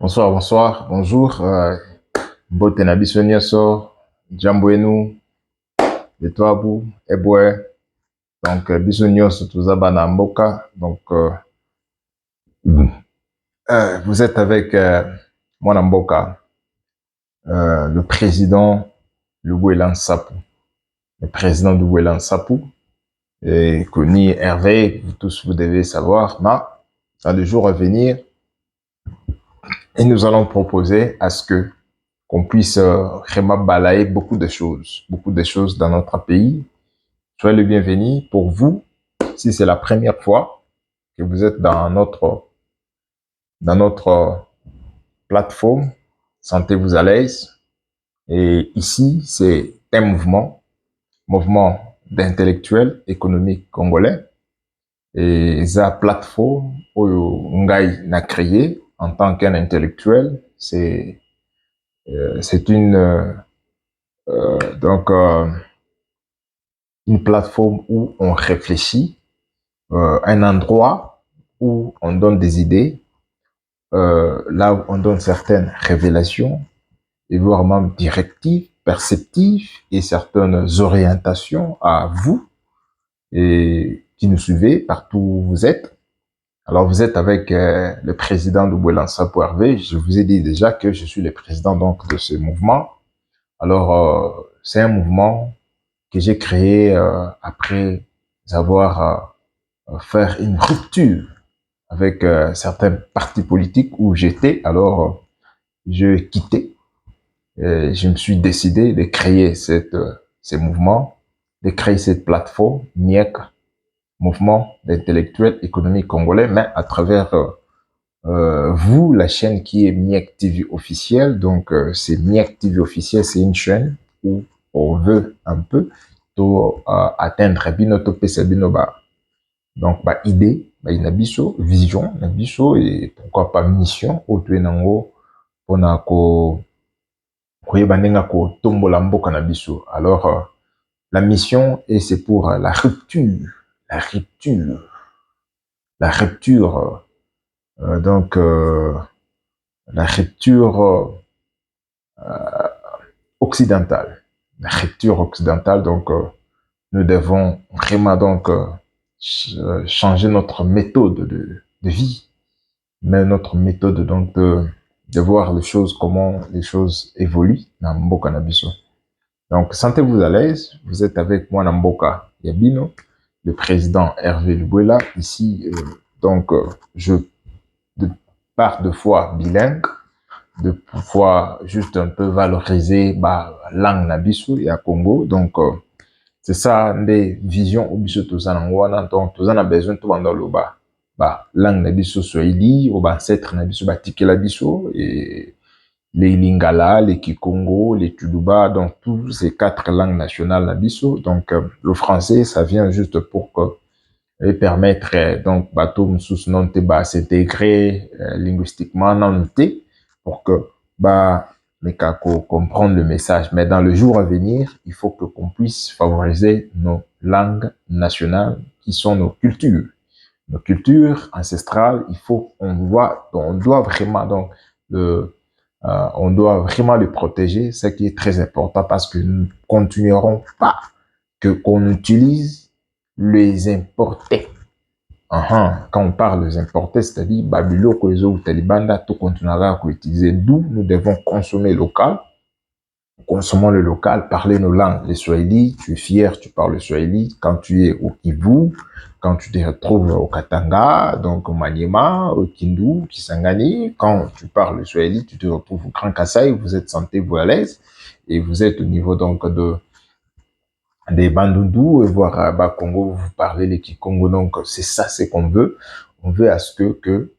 Bonsoir, bonsoir, bonjour. Mbote na biso nyonso, jambo enu, etwabu, ebwe. Donc, biso nyonso toza bana mboka. Donc, vous êtes avec Mwana Mboka, le président Lubuela Nsapou. Le président Lubuela Nsapou, connu Hervé, vous tous vous devez savoir, mais dans le jour à venir, et nous allons proposer à ce que qu'on puisse vraiment balayer beaucoup de choses dans notre pays. Soyez le bienvenu pour vous, si c'est la première fois que vous êtes dans notre plateforme, sentez-vous à l'aise. Et ici, c'est un mouvement d'intellectuels économiques congolais. Et sa plateforme, Ngai n'a créé en tant qu'un intellectuel, c'est une plateforme où on réfléchit, un endroit où on donne des idées, là où on donne certaines révélations, et voire même directives, perceptives et certaines orientations à vous et qui nous suivez partout où vous êtes. Alors vous êtes avec le président de Lubuela Nsapou Hervé. Je vous ai dit déjà que je suis le président donc de ce mouvement. Alors c'est un mouvement que j'ai créé après avoir fait une rupture avec certains partis politiques où j'étais. Alors je quittais. Je me suis décidé de créer ces mouvements, de créer cette plateforme MIEC, Mouvement d'intellectuels économiques congolais, mais à travers vous, la chaîne qui est MIEC TV officielle. Donc c'est MIEC TV officielle, c'est une chaîne où on veut un peu atteindre donc idée, inabiso, vision, nabiso et pourquoi pas mission au tuenango pour alors, la mission, et c'est pour la rupture, la rupture, donc, la rupture occidentale. La rupture occidentale, donc, nous devons vraiment donc changer notre méthode de vie, mais notre méthode donc de voir les choses, comment les choses évoluent dans Mboka Nabiso. Donc, sentez-vous à l'aise. Vous êtes avec moi, Mboka Yabino, le président Hervé Lubuela. Ici, donc, je pars de fois bilingue, de pouvoir juste un peu valoriser la langue Nabiso et à Congo. Donc, c'est ça, des visions au biso tozanangwana. Donc, tous en a besoin de dans le langue Nabiso Swahili, ou ancêtre Nabiso Tikela Biso et les Lingala, les Kikongo, les Tuluba, donc tous ces 4 langues nationales nabiso. Donc le français, ça vient juste pour permettre donc bateau sous non s'intégrer linguistiquement dans le pour que les cas comprendre le message. Mais dans le jour à venir, il faut que qu'on puisse favoriser nos langues nationales qui sont nos cultures ancestrales. Il faut on doit vraiment donc on doit vraiment le protéger, ce qui est très important parce que nous ne continuerons pas qu'on utilise les importés. Quand on parle des importés, c'est-à-dire Babyloko ou Talibanda, tout continuera à utiliser. D'où nous devons consommer local. Consommons le local, parler nos langues. Les Swahili, tu es fier, tu parles le Swahili. Quand tu es au Kivu, quand tu te retrouves au Katanga, donc au Maniema, au Kindu, Kisangani, quand tu parles le Swahili, tu te retrouves au Grand Kassai, vous êtes sentez-vous à l'aise et vous êtes au niveau donc des Bandundu, et voir Congo, vous parlez les Kikongo, donc c'est ça, c'est qu'on veut. On veut à ce que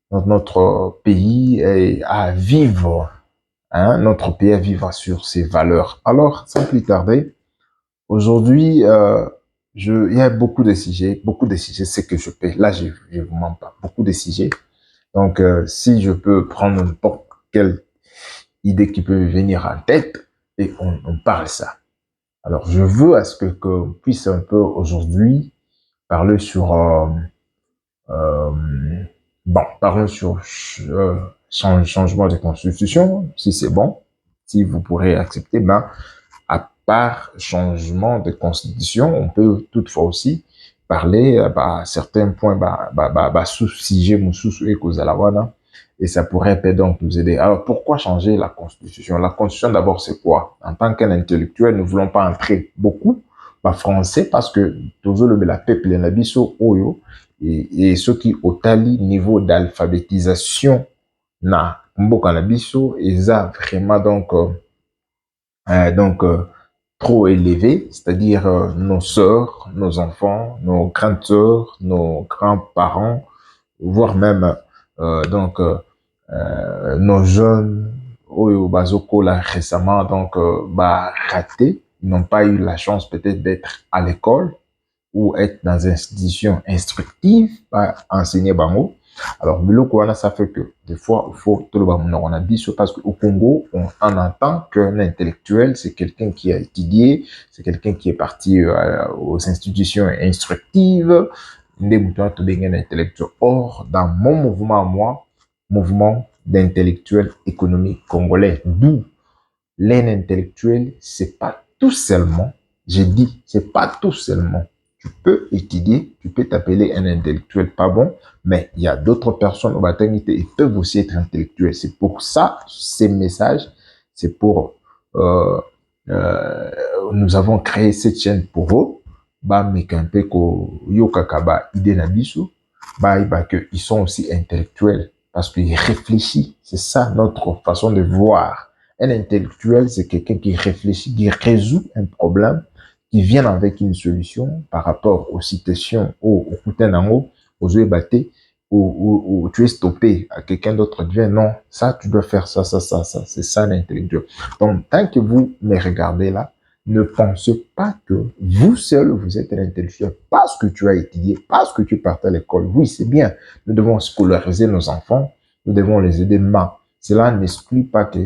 notre pays ait à vivre. Notre pays à vivre sur ses valeurs. Alors, sans plus tarder, aujourd'hui, il y a beaucoup de sujets, c'est que je peux. Là, je vous mens pas, beaucoup de sujets. Donc, si je peux prendre n'importe quelle idée qui peut venir en tête, et on parle ça. Alors, je veux à ce qu'on puisse un peu aujourd'hui parler sur Bon, parlons sur changement de constitution, si c'est bon, si vous pourrez accepter, ben, à part changement de constitution, on peut toutefois aussi parler bah, certains points sous-sujet sous et wana, et ça pourrait peut-être donc nous aider. Alors pourquoi changer la constitution? La constitution d'abord c'est quoi? En tant qu'un intellectuel, nous ne voulons pas entrer beaucoup bah, français parce que toujours le la peuple en abisso oyo et ceux qui au tali niveau d'alphabétisation na mboka na biso eza vraiment donc trop élevés, c'est-à-dire nos sœurs, nos enfants, nos grandes sœurs, nos grands-parents, voire même nos jeunes au Bazoko là récemment bah ratés, ils n'ont pas eu la chance peut-être d'être à l'école ou être dans une institution instructive, pas enseigner bango. Alors, le Kouana, ça fait que des fois, il faut tout le monde on a dit parce qu'au Congo, on entend qu'un intellectuel, c'est quelqu'un qui a étudié, c'est quelqu'un qui est parti aux institutions instructives, un intellectuel. Or, dans mon mouvement à moi, mouvement d'intellectuels économiques congolais, d'où l'aide intellectuelle, c'est pas tout seulement, j'ai dit, c'est pas tout seulement. Tu peux étudier, tu peux t'appeler un intellectuel pas bon, mais il y a d'autres personnes au maternité, ils peuvent aussi être intellectuels. C'est pour ça, ces messages, c'est pour, euh, euh, nous avons créé cette chaîne pour eux, bah, mais qu'un peu yo kakaba idée nabisu, bah, que ils sont aussi intellectuels parce qu'ils réfléchissent. C'est ça notre façon de voir. Un intellectuel, c'est quelqu'un qui réfléchit, qui résout un problème, qui vient avec une solution par rapport aux citations, au Koutenango, aux Ouébaté, où tu es stoppé, à quelqu'un d'autre vient, non, ça, tu dois faire ça, ça, ça, ça. C'est ça l'intellectuel. Donc, tant que vous me regardez là, ne pensez pas que vous seul, vous êtes un intellectuel parce que tu as étudié, parce que tu partais à l'école. Oui, c'est bien. Nous devons scolariser nos enfants, nous devons les aider, mais cela n'exclut pas que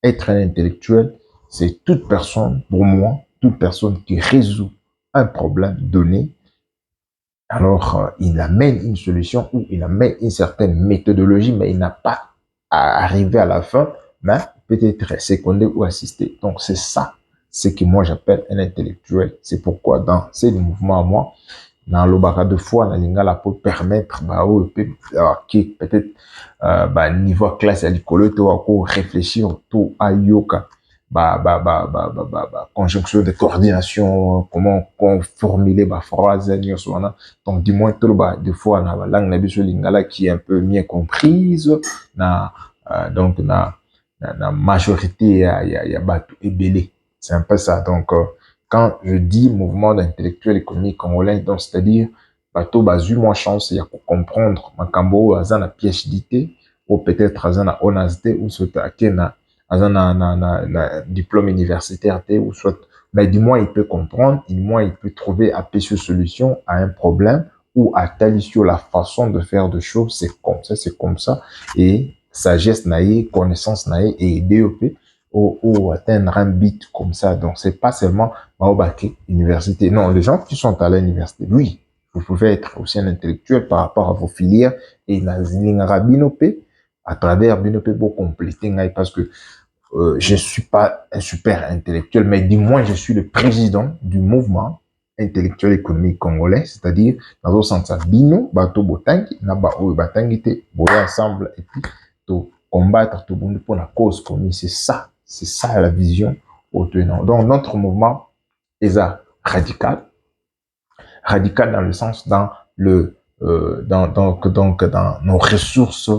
être un intellectuel, c'est toute personne, pour moi, toute personne qui résout un problème donné. Alors, il amène une solution ou il amène une certaine méthodologie, mais il n'a pas à arriver à la fin, mais peut-être secondé ou assisté. Donc, c'est ça, ce que moi j'appelle un intellectuel. C'est pourquoi dans ces mouvements à moi, dans le barra de foi, dans lingala pour permettre, bah, qui peut-être, niveau classe à l'école, tu vas réfléchir tout à yoka conjonction de coordination, comment formuler phrase donc du moins tout des fois na langue na biso lingala qui est un peu mieux comprise na donc na majorité ya batu ebele, c'est un peu ça. Donc quand je dis mouvement d'intellectuels économiques congolais, donc c'est-à-dire bateau basu moins chance ya comprendre makambo azana PhD ou peut-être azana honasté ou soit akena na diplôme universitaire ou soit, mais du moins il peut comprendre, du moins il peut trouver à une solution à un problème ou à telle sur la façon de faire des choses, c'est comme ça, et sagesse naïe, connaissance naïe et DEP ou atteindre un but comme ça. Donc c'est pas seulement Maobake, université. Non, les gens qui sont à l'université, oui, vous pouvez être aussi un intellectuel par rapport à vos filières et à travers Binope pour compléter parce que je suis pas un super intellectuel, mais du moins je suis le président du mouvement intellectuel économique congolais, c'est-à-dire dans le sens bino, bato botangi, na ba oyo batangi te, boya ensemble et puis to combattre tout le monde pour la cause commune. C'est ça la vision au tenant. Donc notre mouvement est radical, radical dans le sens dans le dans nos ressources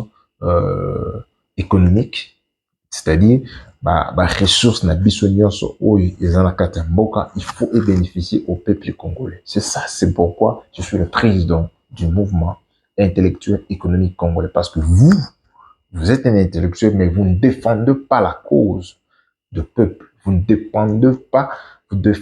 économiques, c'est-à-dire ressources na biso nyonso oyo eza na kati ya mboka, il faut y bénéficier au peuple congolais. C'est ça, c'est pourquoi je suis le président du mouvement intellectuel économique congolais, parce que vous êtes un intellectuel, mais vous ne défendez pas la cause du peuple. Vous ne défendez pas, vous devez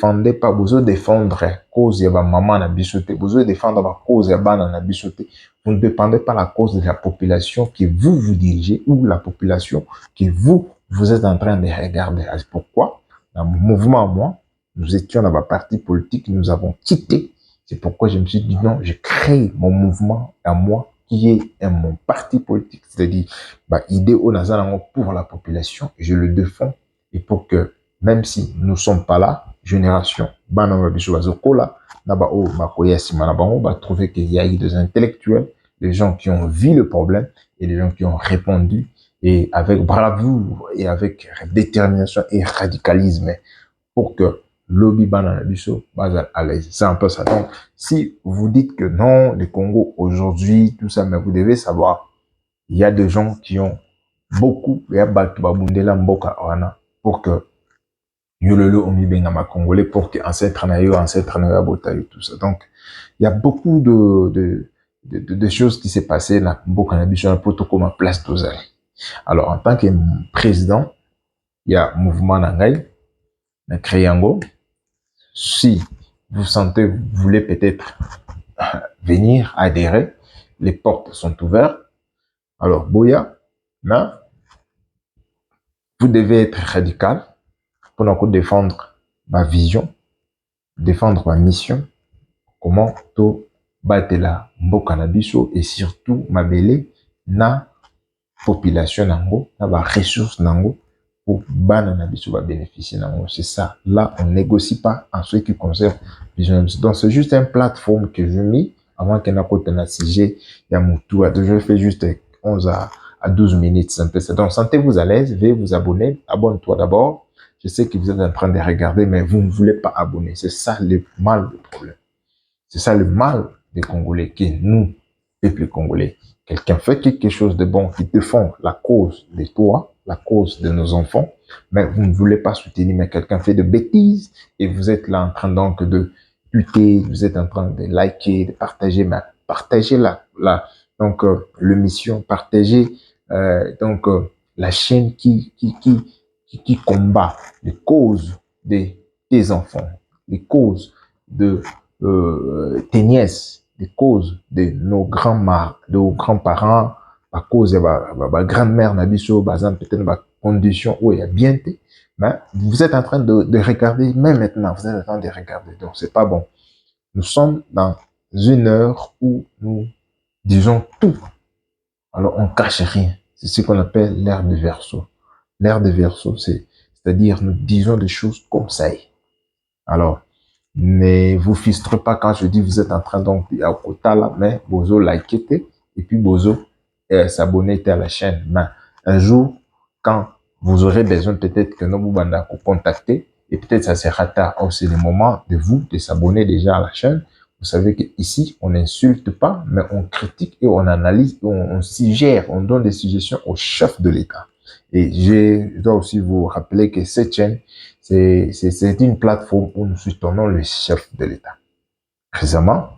défendre la cause de maman na bisoté, vous devez défendre la cause de bana na bisoté. Vous ne dépendez pas la cause de la population que vous dirigez ou la population que vous êtes en train de regarder. C'est pourquoi, dans mon mouvement, moi, nous étions dans ma parti politique, nous avons quitté. C'est pourquoi je me suis dit non, je crée mon mouvement à moi qui est mon parti politique, c'est-à-dire idée au Nazareno pour la population, je le défends, et pour que même si nous ne sommes pas là, génération, trouver qu'il y a eu des intellectuels, des gens qui ont vu le problème et des gens qui ont répondu et avec bravoure et avec détermination et radicalisme pour que lobby banana biso à l'aise. C'est un peu ça. Donc, si vous dites que non, le Congo aujourd'hui, tout ça, mais vous devez savoir, il y a des gens qui ont beaucoup, il y a pour que Yololo Omibenga Congolais pour que ancêtre Nayo, Botayo, tout ça. Donc, il y a beaucoup de choses qui s'est passées dans Mboka Nabiso, protocole ma place d'Ozari. Alors, en tant que président, il y a mouvement Nangai, Kriyango. Si vous sentez, vous voulez peut-être venir adhérer, les portes sont ouvertes. Alors, Boya, là, vous devez être radical pour défendre ma vision, défendre ma mission, comment to battre la mboka na biso et surtout ma belle na population nango, na ba ressources nango pour bana na biso ba bénéficier nango. C'est ça. Là, on négocie pas en ce qui concerne vision. Donc c'est juste une plateforme que je mis avant qu'elle n'a pas un sujet il y a mon tour. Je fais juste 11 à 12 minutes, c'est un peu ça. Donc sentez-vous à l'aise, veuillez vous abonner, abonne-toi d'abord. Je sais que vous êtes en train de regarder, mais vous ne voulez pas abonner. C'est ça le mal du problème. C'est ça le mal des Congolais, qui est nous, peuple congolais. Quelqu'un fait quelque chose de bon, qui défend la cause de toi, la cause de nos enfants, mais vous ne voulez pas soutenir, mais quelqu'un fait de bêtises, et vous êtes là en train donc de lutter, vous êtes en train de liker, de partager, mais partagez donc le mission, partagez donc la chaîne qui combat les causes des enfants, les causes de tes nièces, les causes de nos grands-parents, à cause de ma grand-mère, Nabiso, peut-être ma condition où il y a bien été. Mais vous êtes en train de regarder, même maintenant, vous êtes en train de regarder. Donc, c'est pas bon. Nous sommes dans une heure où nous disons tout. Alors, on cache rien. C'est ce qu'on appelle l'ère de Verseau. L'ère de Verseau, c'est-à-dire nous disons des choses comme ça. Alors, ne vous frustrez pas quand je dis vous êtes en train donc à quota là, mais bozo liker et puis bozo s'abonner à la chaîne. Mais un jour, quand vous aurez besoin peut-être que nous vous contacter et peut-être ça sera tard. Oh, c'est le moment de vous de s'abonner déjà à la chaîne. Vous savez que ici on n'insulte pas, mais on critique et on analyse, on suggère, on donne des suggestions au chef de l'État. Et je dois aussi vous rappeler que cette chaîne, c'est une plateforme où nous soutenons le chef de l'État. Récemment,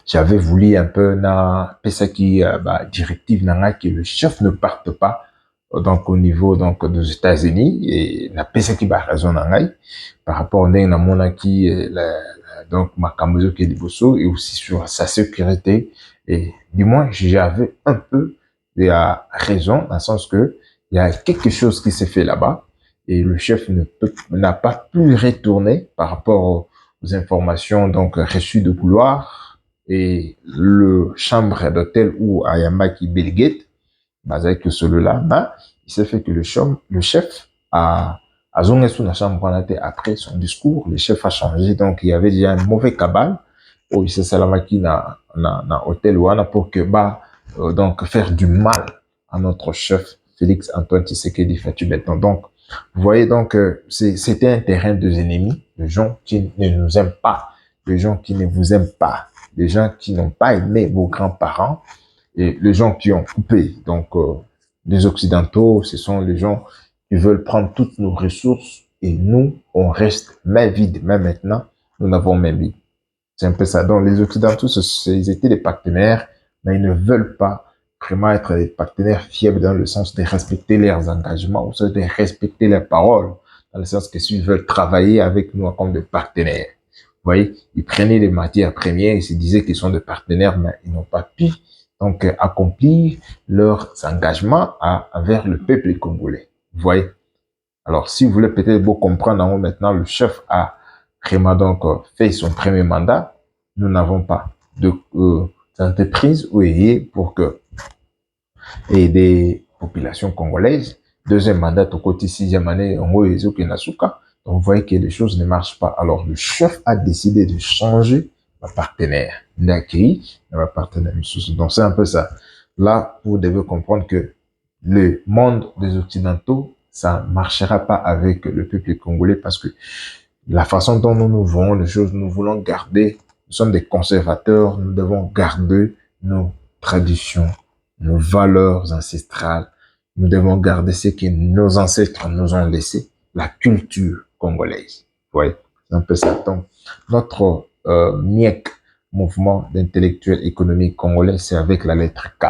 j'avais voulu un peu na pesaki directive nanga que le chef ne parte pas donc au niveau donc des États-Unis et na pesaki raison nanga par rapport à na monaki donc makambozo qui liboso et aussi sur sa sécurité et du moins j'avais un peu de raison dans le sens que il y a quelque chose qui s'est fait là-bas et le chef n'a pas pu retourner par rapport aux informations donc reçues de couloir et le chambre d'hôtel où Ayamaki Belgate, basé que celui-là, il s'est fait que le chef a zoné sous la chambre après son discours, le chef a changé, donc il y avait déjà un mauvais cabal, où il s'est salamaki na hôtel ouana pour que donc faire du mal à notre chef Félix Antoine Tshisekedi Fatou Béton. Donc, vous voyez donc, c'était un terrain de ennemis, de gens qui ne nous aiment pas, de gens qui ne vous aiment pas, des gens qui n'ont pas aimé vos grands-parents et les gens qui ont coupé. Donc, les Occidentaux, ce sont les gens qui veulent prendre toutes nos ressources et nous, on reste main vide. Même maintenant, nous n'avons main vide. C'est un peu ça. Donc, les Occidentaux, ils étaient des partenaires, mais ils ne veulent pas vraiment être des partenaires fiables dans le sens de respecter leurs engagements, ou de respecter leurs paroles, dans le sens que s'ils veulent travailler avec nous comme des partenaires. Vous voyez, ils prenaient les matières premières, ils se disaient qu'ils sont des partenaires, mais ils n'ont pas pu donc accomplir leurs engagements envers le peuple congolais. Vous voyez. Alors, si vous voulez peut-être vous comprendre, maintenant le chef a vraiment donc fait son premier mandat. Nous n'avons pas entreprises oui, pour que aider population congolaise. Deuxième mandat au côté sixième année, on voit les Nasuka. Donc, vous voyez que les choses ne marchent pas. Alors, le chef a décidé de changer ma partenaire. D'accueillir ma partenaire. Donc, c'est un peu ça. Là, vous devez comprendre que le monde des Occidentaux, ça ne marchera pas avec le peuple congolais parce que la façon dont nous voyons les choses, nous voulons garder, nous sommes des conservateurs, nous devons garder nos traditions, nos valeurs ancestrales. Nous devons garder ce que nos ancêtres nous ont laissé, la culture congolaise. Oui, c'est un peu ça. Donc, notre MIEC, mouvement d'intellectuels économiques congolais, c'est avec la lettre K.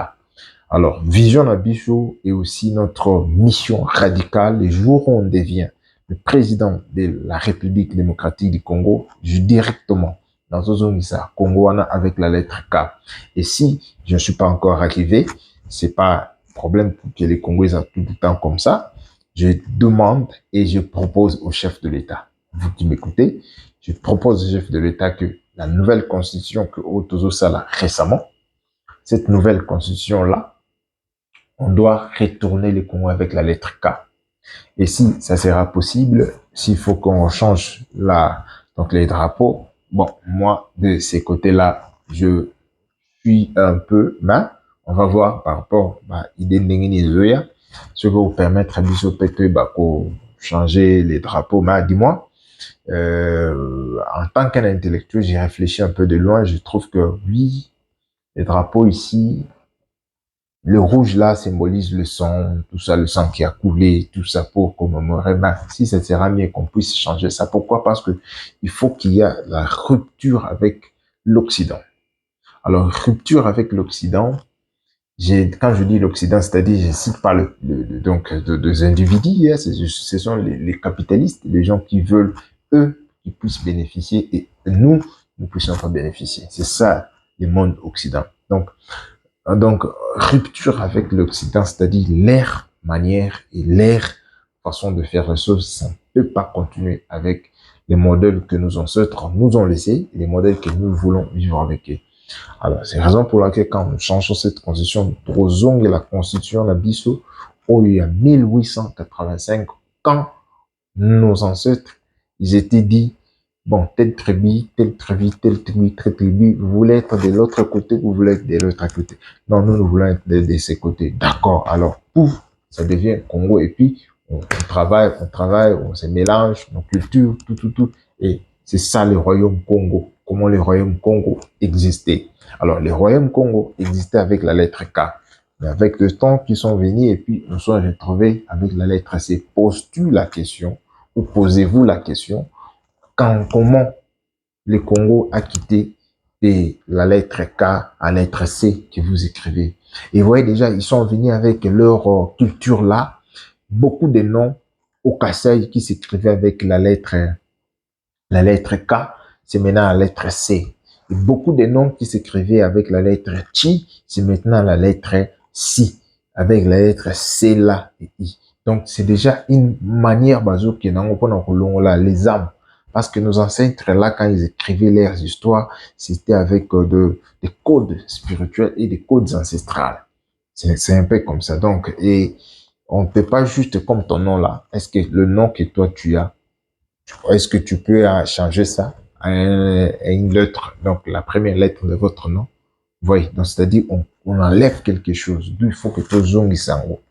Alors, Vision Abicho est aussi notre mission radicale. Les jours où on devient le président de la République démocratique du Congo, directement dans Zozomisa, Congoana avec la lettre K. Et si je ne suis pas encore arrivé, c'est pas problème que les Congolais ont tout le temps comme ça. Je demande et je propose au chef de l'État. Vous qui m'écoutez, je propose au chef de l'État que la nouvelle constitution que Otozo Sala récemment, cette nouvelle constitution-là, on doit retourner les Congos avec la lettre K. Et si ça sera possible, s'il faut qu'on change donc les drapeaux, bon, moi, de ces côtés-là, je suis un peu, mais on va voir par rapport à l'idée de ce qui va vous permettre à Bissot Pété, changer les drapeaux. Mais dis-moi, en tant qu'un intellectuel, j'ai réfléchi un peu de loin, je trouve que oui, les drapeaux ici, le rouge là symbolise le sang, tout ça, le sang qui a coulé, tout ça pour commémorer. Mais si ça sera mieux qu'on puisse changer ça, pourquoi? Parce que il faut qu'il y ait la rupture avec l'Occident. Alors, rupture avec l'Occident, quand je dis l'Occident, c'est-à-dire, je cite pas donc, des individus, hein, ce sont les capitalistes, les gens qui veulent, eux, qui puissent bénéficier et nous, nous puissions pas bénéficier. C'est ça, le monde Occident. Donc, rupture avec l'Occident, c'est-à-dire leur manière et leur façon de faire les choses, ça ne peut pas continuer avec les modèles que nos ancêtres nous ont laissés, et les modèles que nous voulons vivre avec eux. Alors, c'est la raison pour laquelle quand nous changeons cette constitution, nous la constitution la Bissau, où il y a 1885, quand nos ancêtres, ils étaient dit, bon, telle tribu, telle tribu, telle tribu, telle tribu, vous voulez être de l'autre côté, vous voulez être de l'autre côté. Non, nous voulons être de ces côtés. D'accord. Alors, pouf, ça devient Congo. Et puis, on travaille, on se mélange, nos cultures, tout. Et c'est ça le royaume Congo. Comment le royaume Congo existait. Alors, le royaume Congo existait avec la lettre K. Mais avec le temps qui sont venus et puis nous sommes retrouvés avec la lettre C. Poses-tu la question ou posez-vous la question comment le Congo a quitté de la lettre K à la lettre C que vous écrivez. Et vous voyez déjà, ils sont venus avec leur culture là, beaucoup de noms au Kassai qui s'écrivaient avec la lettre K, c'est maintenant la lettre C. Et beaucoup de noms qui s'écrivaient avec la lettre Chi, c'est maintenant la lettre Si, avec la lettre C là et I. Donc, c'est déjà une manière, les âmes. Parce que nos ancêtres, là, quand ils écrivaient leurs histoires, c'était avec des codes spirituels et des codes ancestrales. C'est un peu comme ça. Donc, et on ne peut pas juste comme ton nom là. Est-ce que le nom que toi tu as, est-ce que tu peux changer ça à une lettre, donc la première lettre de votre nom? Oui, donc c'est-à-dire on enlève quelque chose. D'où il faut que tout zongi sango.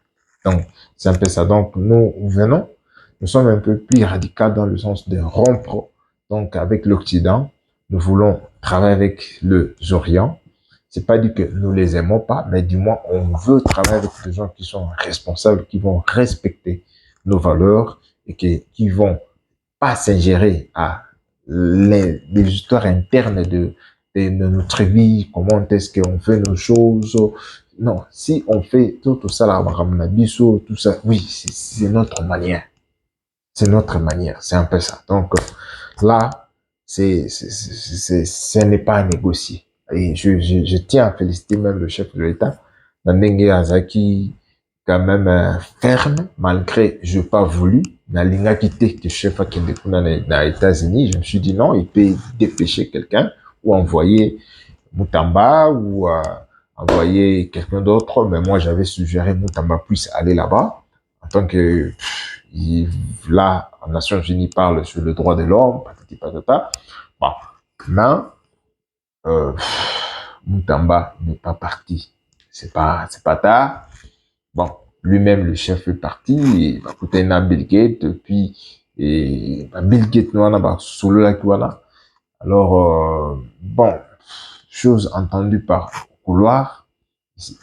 Donc, c'est un peu ça. Donc, nous sommes un peu plus radicaux dans le sens de rompre. Donc, avec l'Occident, nous voulons travailler avec le Orient. C'est pas dit que nous les aimons pas, mais du moins, on veut travailler avec des gens qui sont responsables, qui vont respecter nos valeurs et qui vont pas s'ingérer à les histoires internes de notre vie, comment est-ce qu'on fait nos choses. Non, si on fait tout ça, là, tout ça, oui, c'est notre manière. C'est notre manière, c'est un peu ça. Donc là, ce n'est pas à négocier. Et je tiens à féliciter même le chef de l'État, Nandenge Azaki, quand même ferme, malgré je n'ai pas voulu. Na linga quitté que chef qui est dans les États-Unis, je me suis dit non, il peut dépêcher quelqu'un ou envoyer Moutamba ou envoyer quelqu'un d'autre, mais moi j'avais suggéré Moutamba puisse aller là-bas en tant que là, les Nations Unies parlent sur le droit de l'homme, patati patata. Bon, mais euh, Moutamba n'est pas parti. C'est pas tard. Bon, lui-même, le chef est parti, et bah, écoutez, Bill Gates, puis, et, bah, Bill Gates, nous, on a, bah, solo là, voilà. Alors, bon, chose entendue par couloir,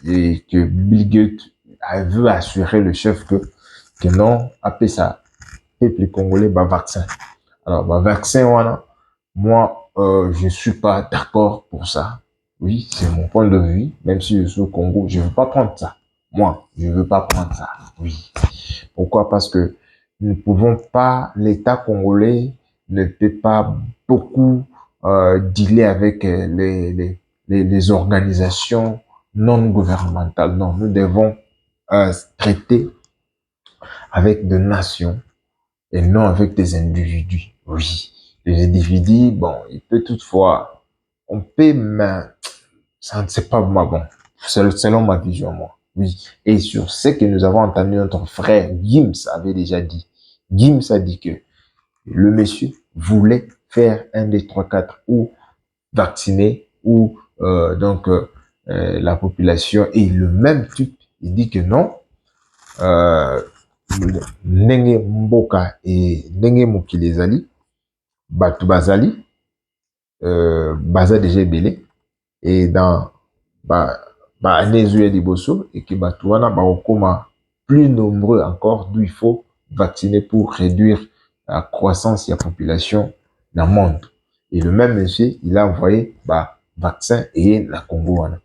et que Bill Gates veut assurer le chef que non, après ça, peuple congolais, bah, vaccin. Alors, bah, vaccin, voilà. Moi, je suis pas d'accord pour ça. Oui, c'est mon point de vue. Même si je suis au Congo, je veux pas prendre ça. Moi, je veux pas prendre ça. Oui. Pourquoi? Parce que nous ne pouvons pas, l'État congolais ne peut pas beaucoup dealer avec les organisations non gouvernementales. Non, nous devons traiter avec des nations et non avec des individus. Oui, les individus, bon, il peut toutefois, on peut, mais ça ne c'est pas moi, bon, c'est selon ma vision, moi. Oui, et sur ce que nous avons entendu, notre frère Gims avait déjà dit. Gims a dit que le monsieur voulait faire un des trois, quatre ou vacciner ou la population et le même type, il dit que non, euh, ndenge mboka et ndenge mokili ezali bato bazali baza déjà ebele et dans année ezo ya liboso et que bato wana bakokoma plus nombreux encore, d'où il faut vacciner pour réduire la croissance de la population dans le monde. Et le même monsieur, il a envoyé vaccin et la Congo wana.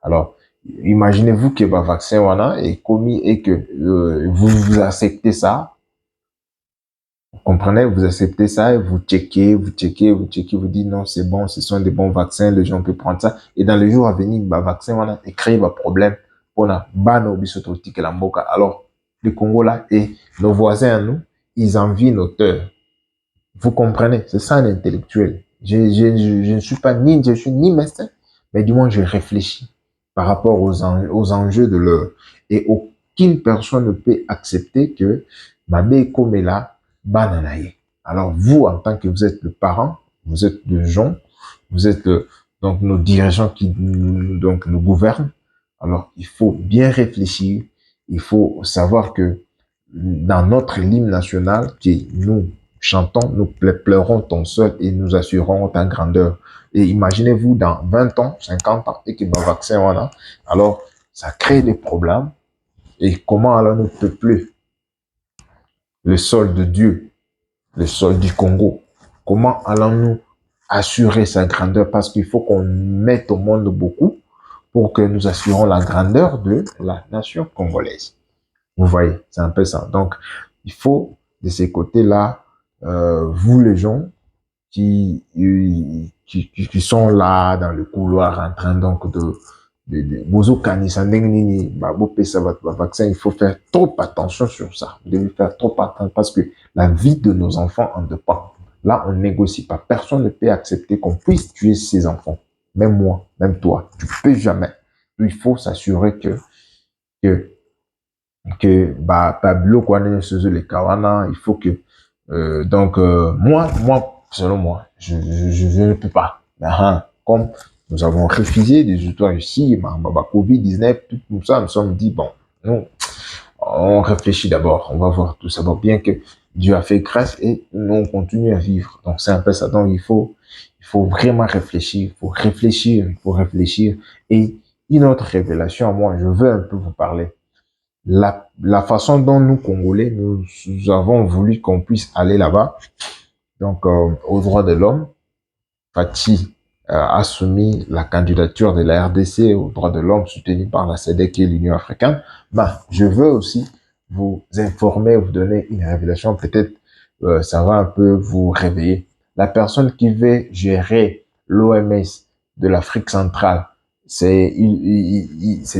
Alors, imaginez-vous que le vaccin wana est commis et que vous acceptez ça. Vous comprenez, vous acceptez ça et vous checkez, vous dites non, c'est bon, ce sont des bons vaccins, les gens peuvent prendre ça. Et dans les jours à venir, le vaccin wana est créé un problème pour la bano bisototique la mboka. Alors, le Congo là et nos voisins à nous, ils envient nos teurs. Vous comprenez, c'est ça l'intellectuel. Je ne suis pas ni, je suis ni médecin, mais du moins je réfléchis par rapport aux enjeux de l'heure. Et aucune personne ne peut accepter que Mabé Komela bananaye. Alors vous, en tant que vous êtes le parent, vous êtes le gens, vous êtes donc nos dirigeants qui donc nous gouvernent. Alors il faut bien réfléchir. Il faut savoir que dans notre hymne national, qui nous chantons, nous pleurons ton seul et nous assurons ta grandeur. Et imaginez-vous dans 20 ans, 50 ans, et qu'il y a un vaccin, voilà. Alors, ça crée des problèmes. Et comment allons-nous peupler le sol de Dieu, le sol du Congo? Comment allons-nous assurer sa grandeur? Parce qu'il faut qu'on mette au monde beaucoup pour que nous assurons la grandeur de la nation congolaise. Vous voyez, c'est un peu ça. Donc, il faut, de ces côtés-là, vous les gens qui sont là dans le couloir en train donc bozo kanisa ndenge nini bopesa bato vaccin, il faut faire trop attention sur ça. Vous devez faire trop attention parce que la vie de nos enfants en dépend. Là, on ne négocie pas. Personne ne peut accepter qu'on puisse tuer ses enfants. Même moi, même toi, tu peux jamais. Il faut s'assurer que Pablo Kwane Suzu le Kawana, il faut que moi selon moi je ne peux pas. Comme nous avons refusé des histoires ici, Covid-19, tout ça, nous sommes dit bon, nous on réfléchit d'abord, on va voir tout ça. Bon, bien que Dieu a fait grâce et nous on continue à vivre. Donc c'est un peu ça. Donc il faut vraiment réfléchir, il faut réfléchir. Et une autre révélation à moi, je veux un peu vous parler. La façon dont nous, Congolais, nous avons voulu qu'on puisse aller là-bas, donc aux droits de l'homme, Fati a soumis la candidature de la RDC aux droits de l'homme soutenue par la CEDEC et l'Union africaine. Je veux aussi vous informer, vous donner une révélation, peut-être ça va un peu vous réveiller. La personne qui veut gérer l'OMS de l'Afrique centrale, c'est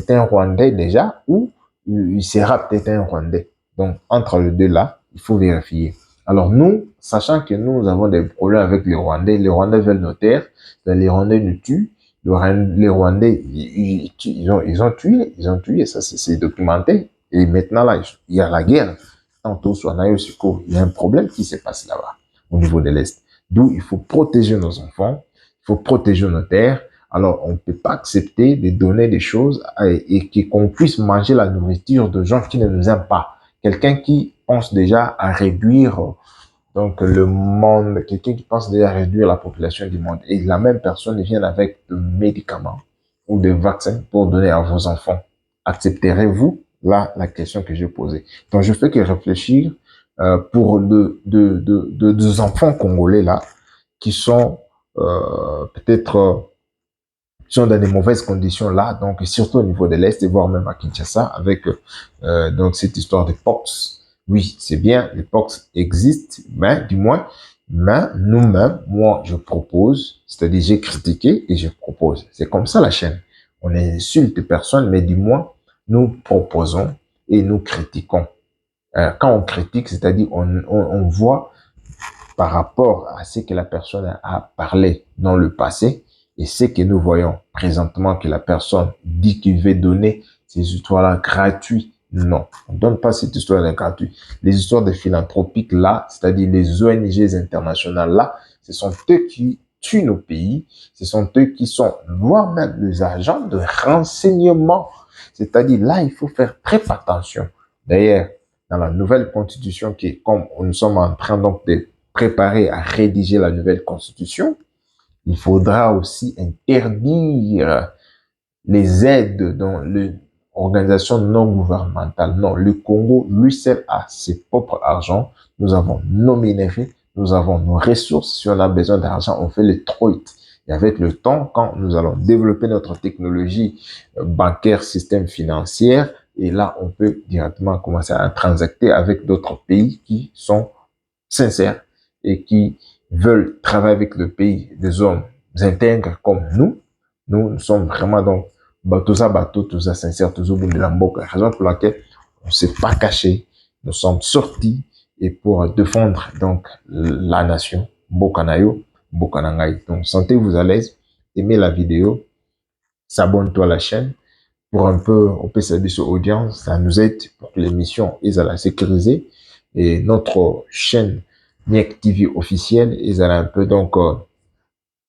un Rwandais déjà ou il sera peut-être un Rwandais. Donc, entre les deux là, il faut vérifier. Alors nous, sachant que nous avons des problèmes avec les Rwandais veulent nos terres, les Rwandais nous tuent, Les Rwandais, ils ont tué, ça c'est documenté. Et maintenant, là, il y a la guerre. Tantôt, soit Nayosiko, il y a un problème qui se passe là-bas, au niveau de l'Est. D'où il faut protéger nos enfants, il faut protéger nos terres. Alors, on ne peut pas accepter de donner des choses et qu'on puisse manger la nourriture de gens qui ne nous aiment pas. Quelqu'un qui pense déjà à réduire donc le monde, quelqu'un qui pense déjà à réduire la population du monde, et la même personne vient avec des médicaments ou des vaccins pour donner à vos enfants. Accepterez-vous? Là, la question que j'ai posée. Donc, je fais que réfléchir pour deux enfants congolais là, qui sont peut-être sont dans des mauvaises conditions là, donc surtout au niveau de l'Est et voire même à Kinshasa avec donc cette histoire de POX. Oui, c'est bien, les POX existent, mais du moins, mais nous-mêmes, moi, je propose, c'est-à-dire j'ai critiqué et je propose. C'est comme ça la chaîne. On n'insulte personne, mais du moins, nous proposons et nous critiquons. Quand on critique, c'est-à-dire on voit par rapport à ce que la personne a parlé dans le passé et ce que nous voyons présentement que la personne dit qu'il veut donner ces histoires-là gratuites. Non, on ne donne pas cette histoire-là gratuite. Les histoires de philanthropiques là, c'est-à-dire les ONG internationales là, ce sont eux qui tuent nos pays, ce sont eux qui sont, voire même les agents de renseignement. C'est-à-dire là, il faut faire très attention. D'ailleurs, dans la nouvelle constitution qui est, comme nous sommes en train donc de préparer à rédiger la nouvelle constitution, il faudra aussi interdire les aides dans l'organisation non gouvernementale. Non, le Congo, lui seul, a ses propres argent. Nous avons nos minéraux, nous avons nos ressources. Si on a besoin d'argent, on fait le troït. Et avec le temps, quand nous allons développer notre technologie bancaire, système financier, et là, on peut directement commencer à transacter avec d'autres pays qui sont sincères et qui veulent travailler avec le pays, des hommes intègres comme nous. Nous sommes vraiment donc tout ça sincère, tout ça de la mboka. Raison pour laquelle on ne s'est pas caché, nous sommes sortis et pour défendre donc la nation, Mbokanayo, Mbokanangai. Donc sentez-vous à l'aise, aimez la vidéo, s'abonne-toi à la chaîne pour un peu, on peut s'aider sur audience, ça nous aide pour que l'émission est à la sécuriser et notre chaîne Niek TV officielle est à un peu donc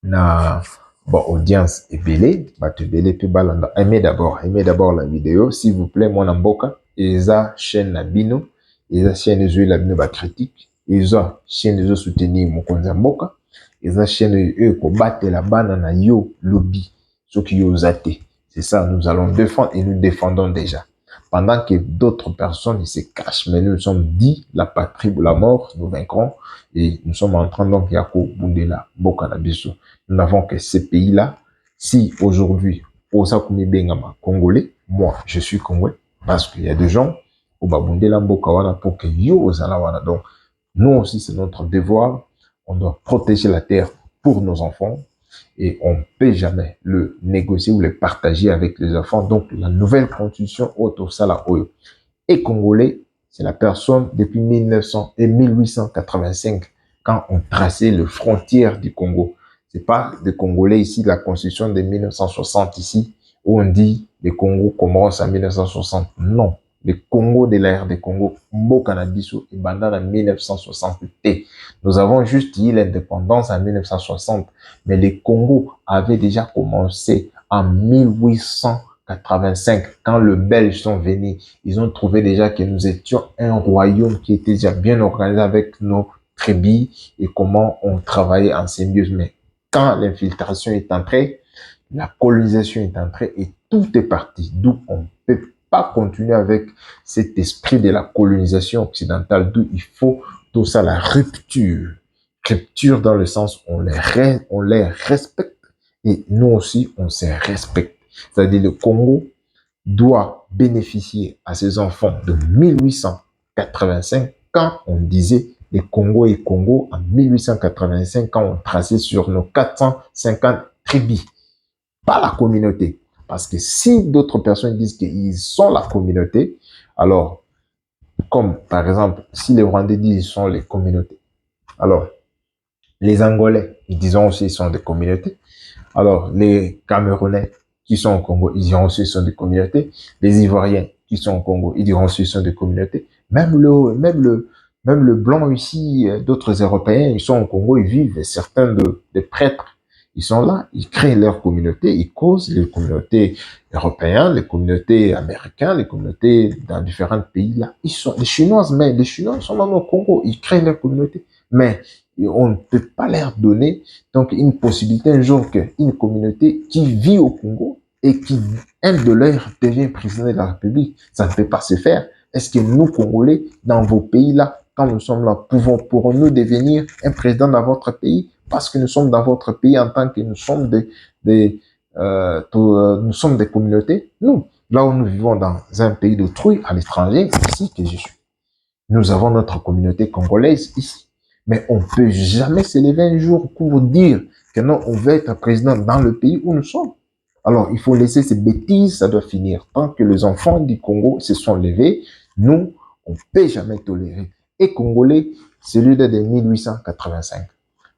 na bon audience est belé, bah tu belé puis balanda. Aimez d'abord la vidéo s'il vous plaît mon amboka et ça chaîne la bino et ça chaîne les la bino ba critique et ça chaîne les soutenir mon konza mboka et ça chaîne eux ko battre la bana na yo lobby ceux qui yo zate. C'est ça, nous allons défendre et nous défendons déjà. Pendant que d'autres personnes se cachent, mais nous sommes dit la patrie ou la mort, nous vaincrons et nous sommes en train donc Yako Bundela, Bokanabiso. Nous n'avons que ces pays-là. Si aujourd'hui, Osakumi Bengama, Congolais, moi, je suis Congolais, parce qu'il y a des gens au Babundela Mbokawana pour que yo Ozalawana. Donc, nous aussi, c'est notre devoir. On doit protéger la terre pour nos enfants et on ne peut jamais le négocier ou le partager avec les enfants. Donc, la nouvelle constitution Otosala Oyo et Congolais, c'est la personne depuis 1900 et 1885 quand on traçait les frontières du Congo. C'est pas des Congolais ici, la constitution de 1960 ici, où on dit le Congo commence en 1960. Non. Le Congo de l'ère des Congo, Mbokanabiso et Bandana en 1960. Nous avons juste eu l'indépendance en 1960, mais le Congo avait déjà commencé en 1885, quand les Belges sont venus. Ils ont trouvé déjà que nous étions un royaume qui était déjà bien organisé avec nos tribus et comment on travaillait en symbiose. Mais quand l'infiltration est entrée, la colonisation est entrée et tout est parti. D'où on ne peut pas continuer avec cet esprit de la colonisation occidentale, d'où il faut tout ça, la rupture. Rupture dans le sens où on les respecte et nous aussi, on se respecte. C'est-à-dire le Congo doit bénéficier à ses enfants de 1885 quand on disait les Congo et Congo en 1885 quand on traçait sur nos 450 tribus, pas la communauté. Parce que si d'autres personnes disent qu'ils sont la communauté, alors, comme par exemple, si les Rwandais disent qu'ils sont les communautés, alors les Angolais, ils disent aussi qu'ils sont des communautés. Alors, les Camerounais qui sont au Congo, ils diront ce sont des communautés. Les Ivoiriens qui sont au Congo, ils diront ce sont des communautés. Même le blanc ici, d'autres Européens, ils sont au Congo, ils vivent. Certains des prêtres, ils sont là, ils créent leur communauté, ils causent les communautés européennes, les communautés américaines, les communautés dans différents pays là. Ils sont les Chinois, mais les Chinois sont dans au Congo, ils créent leur communauté. Mais on ne peut pas leur donner donc une possibilité un jour qu'une communauté qui vit au Congo et qui, un de leurs devient président de la République, ça ne peut pas se faire. Est-ce que nous, Congolais, dans vos pays-là, quand nous sommes là, pourrons-nous devenir un président dans votre pays parce que nous sommes dans votre pays en tant que nous sommes nous sommes des communautés? Nous, là où nous vivons dans un pays d'autrui, à l'étranger, ici que je suis, nous avons notre communauté congolaise ici. Mais on ne peut jamais se lever un jour pour dire que non, on veut être président dans le pays où nous sommes. Alors, il faut laisser ces bêtises, ça doit finir. Tant que les enfants du Congo se sont levés, nous, on ne peut jamais tolérer. Et Congolais, celui de 1885.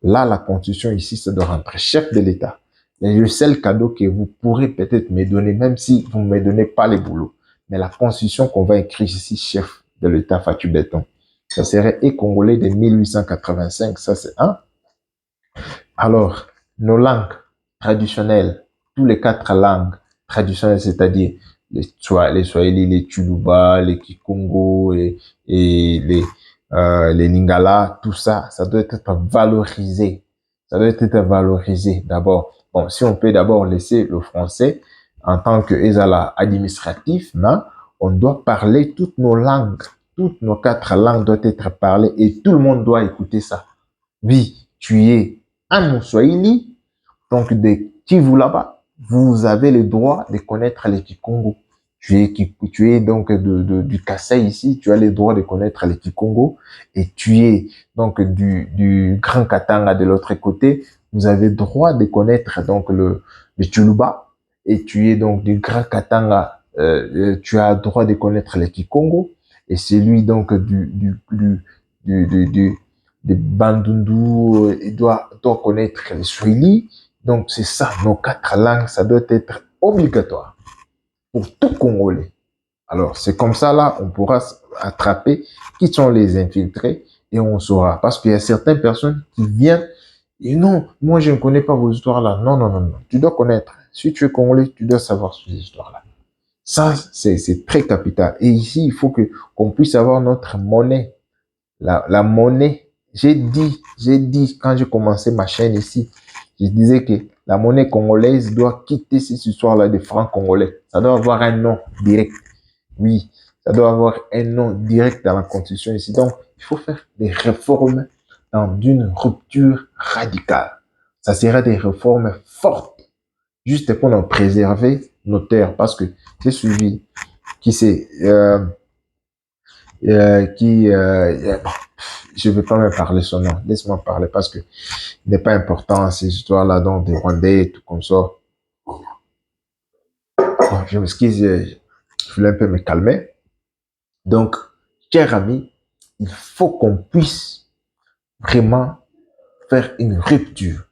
Là, la constitution ici, ça doit rentrer chef de l'État. Et le seul cadeau que vous pourrez peut-être me donner, même si vous ne me donnez pas les boulots, mais la constitution qu'on va écrire ici, chef de l'État Fatou Béton, ça serait et Congolais de 1885, ça c'est un. Alors, nos langues traditionnelles, tous les quatre langues traditionnelles, c'est-à-dire les Swahili, les Tuluba, les Kikongo et les Lingala, tout ça, ça doit être valorisé. Ça doit être valorisé d'abord. Bon, si on peut d'abord laisser le français en tant que administratif, mais on doit parler toutes nos langues. Toutes nos quatre langues doivent être parlées et tout le monde doit écouter ça. Oui, tu es un Swahili, donc de Kivu là-bas, vous avez le droit de connaître les Kikongo. Tu es donc du Kassai ici, tu as le droit de connaître les Kikongo. Et tu es donc du Grand Katanga de l'autre côté, vous avez le droit de connaître donc le Tsholuba. Et tu es donc du Grand Katanga, tu as le droit de connaître les Kikongo. Et celui donc du des Bandundu, il doit connaître le Swahili. Donc, c'est ça, nos quatre langues, ça doit être obligatoire pour tout Congolais. Alors, c'est comme ça, là, on pourra attraper qui sont les infiltrés et on saura. Parce qu'il y a certaines personnes qui viennent et non, moi, je ne connais pas vos histoires là. Non, non, non, non. Tu dois connaître. Si tu es Congolais, tu dois savoir ces histoires-là. Ça, c'est très capital. Et ici, il faut qu'on puisse avoir notre monnaie. La monnaie, j'ai dit quand j'ai commencé ma chaîne ici, je disais que la monnaie congolaise doit quitter cette histoire-là de francs congolais. Ça doit avoir un nom direct. Oui, ça doit avoir un nom direct dans la constitution ici. Donc, il faut faire des réformes dans une rupture radicale. Ça sera des réformes fortes, juste pour en préserver nos terres. Parce que j'ai suivi qui c'est, je ne vais pas me parler son nom. Laisse-moi parler parce que il n'est pas important ces histoires-là, donc des Rwandais et tout comme ça. Bon, je m'excuse, je voulais un peu me calmer. Donc, chers amis, il faut qu'on puisse vraiment faire une rupture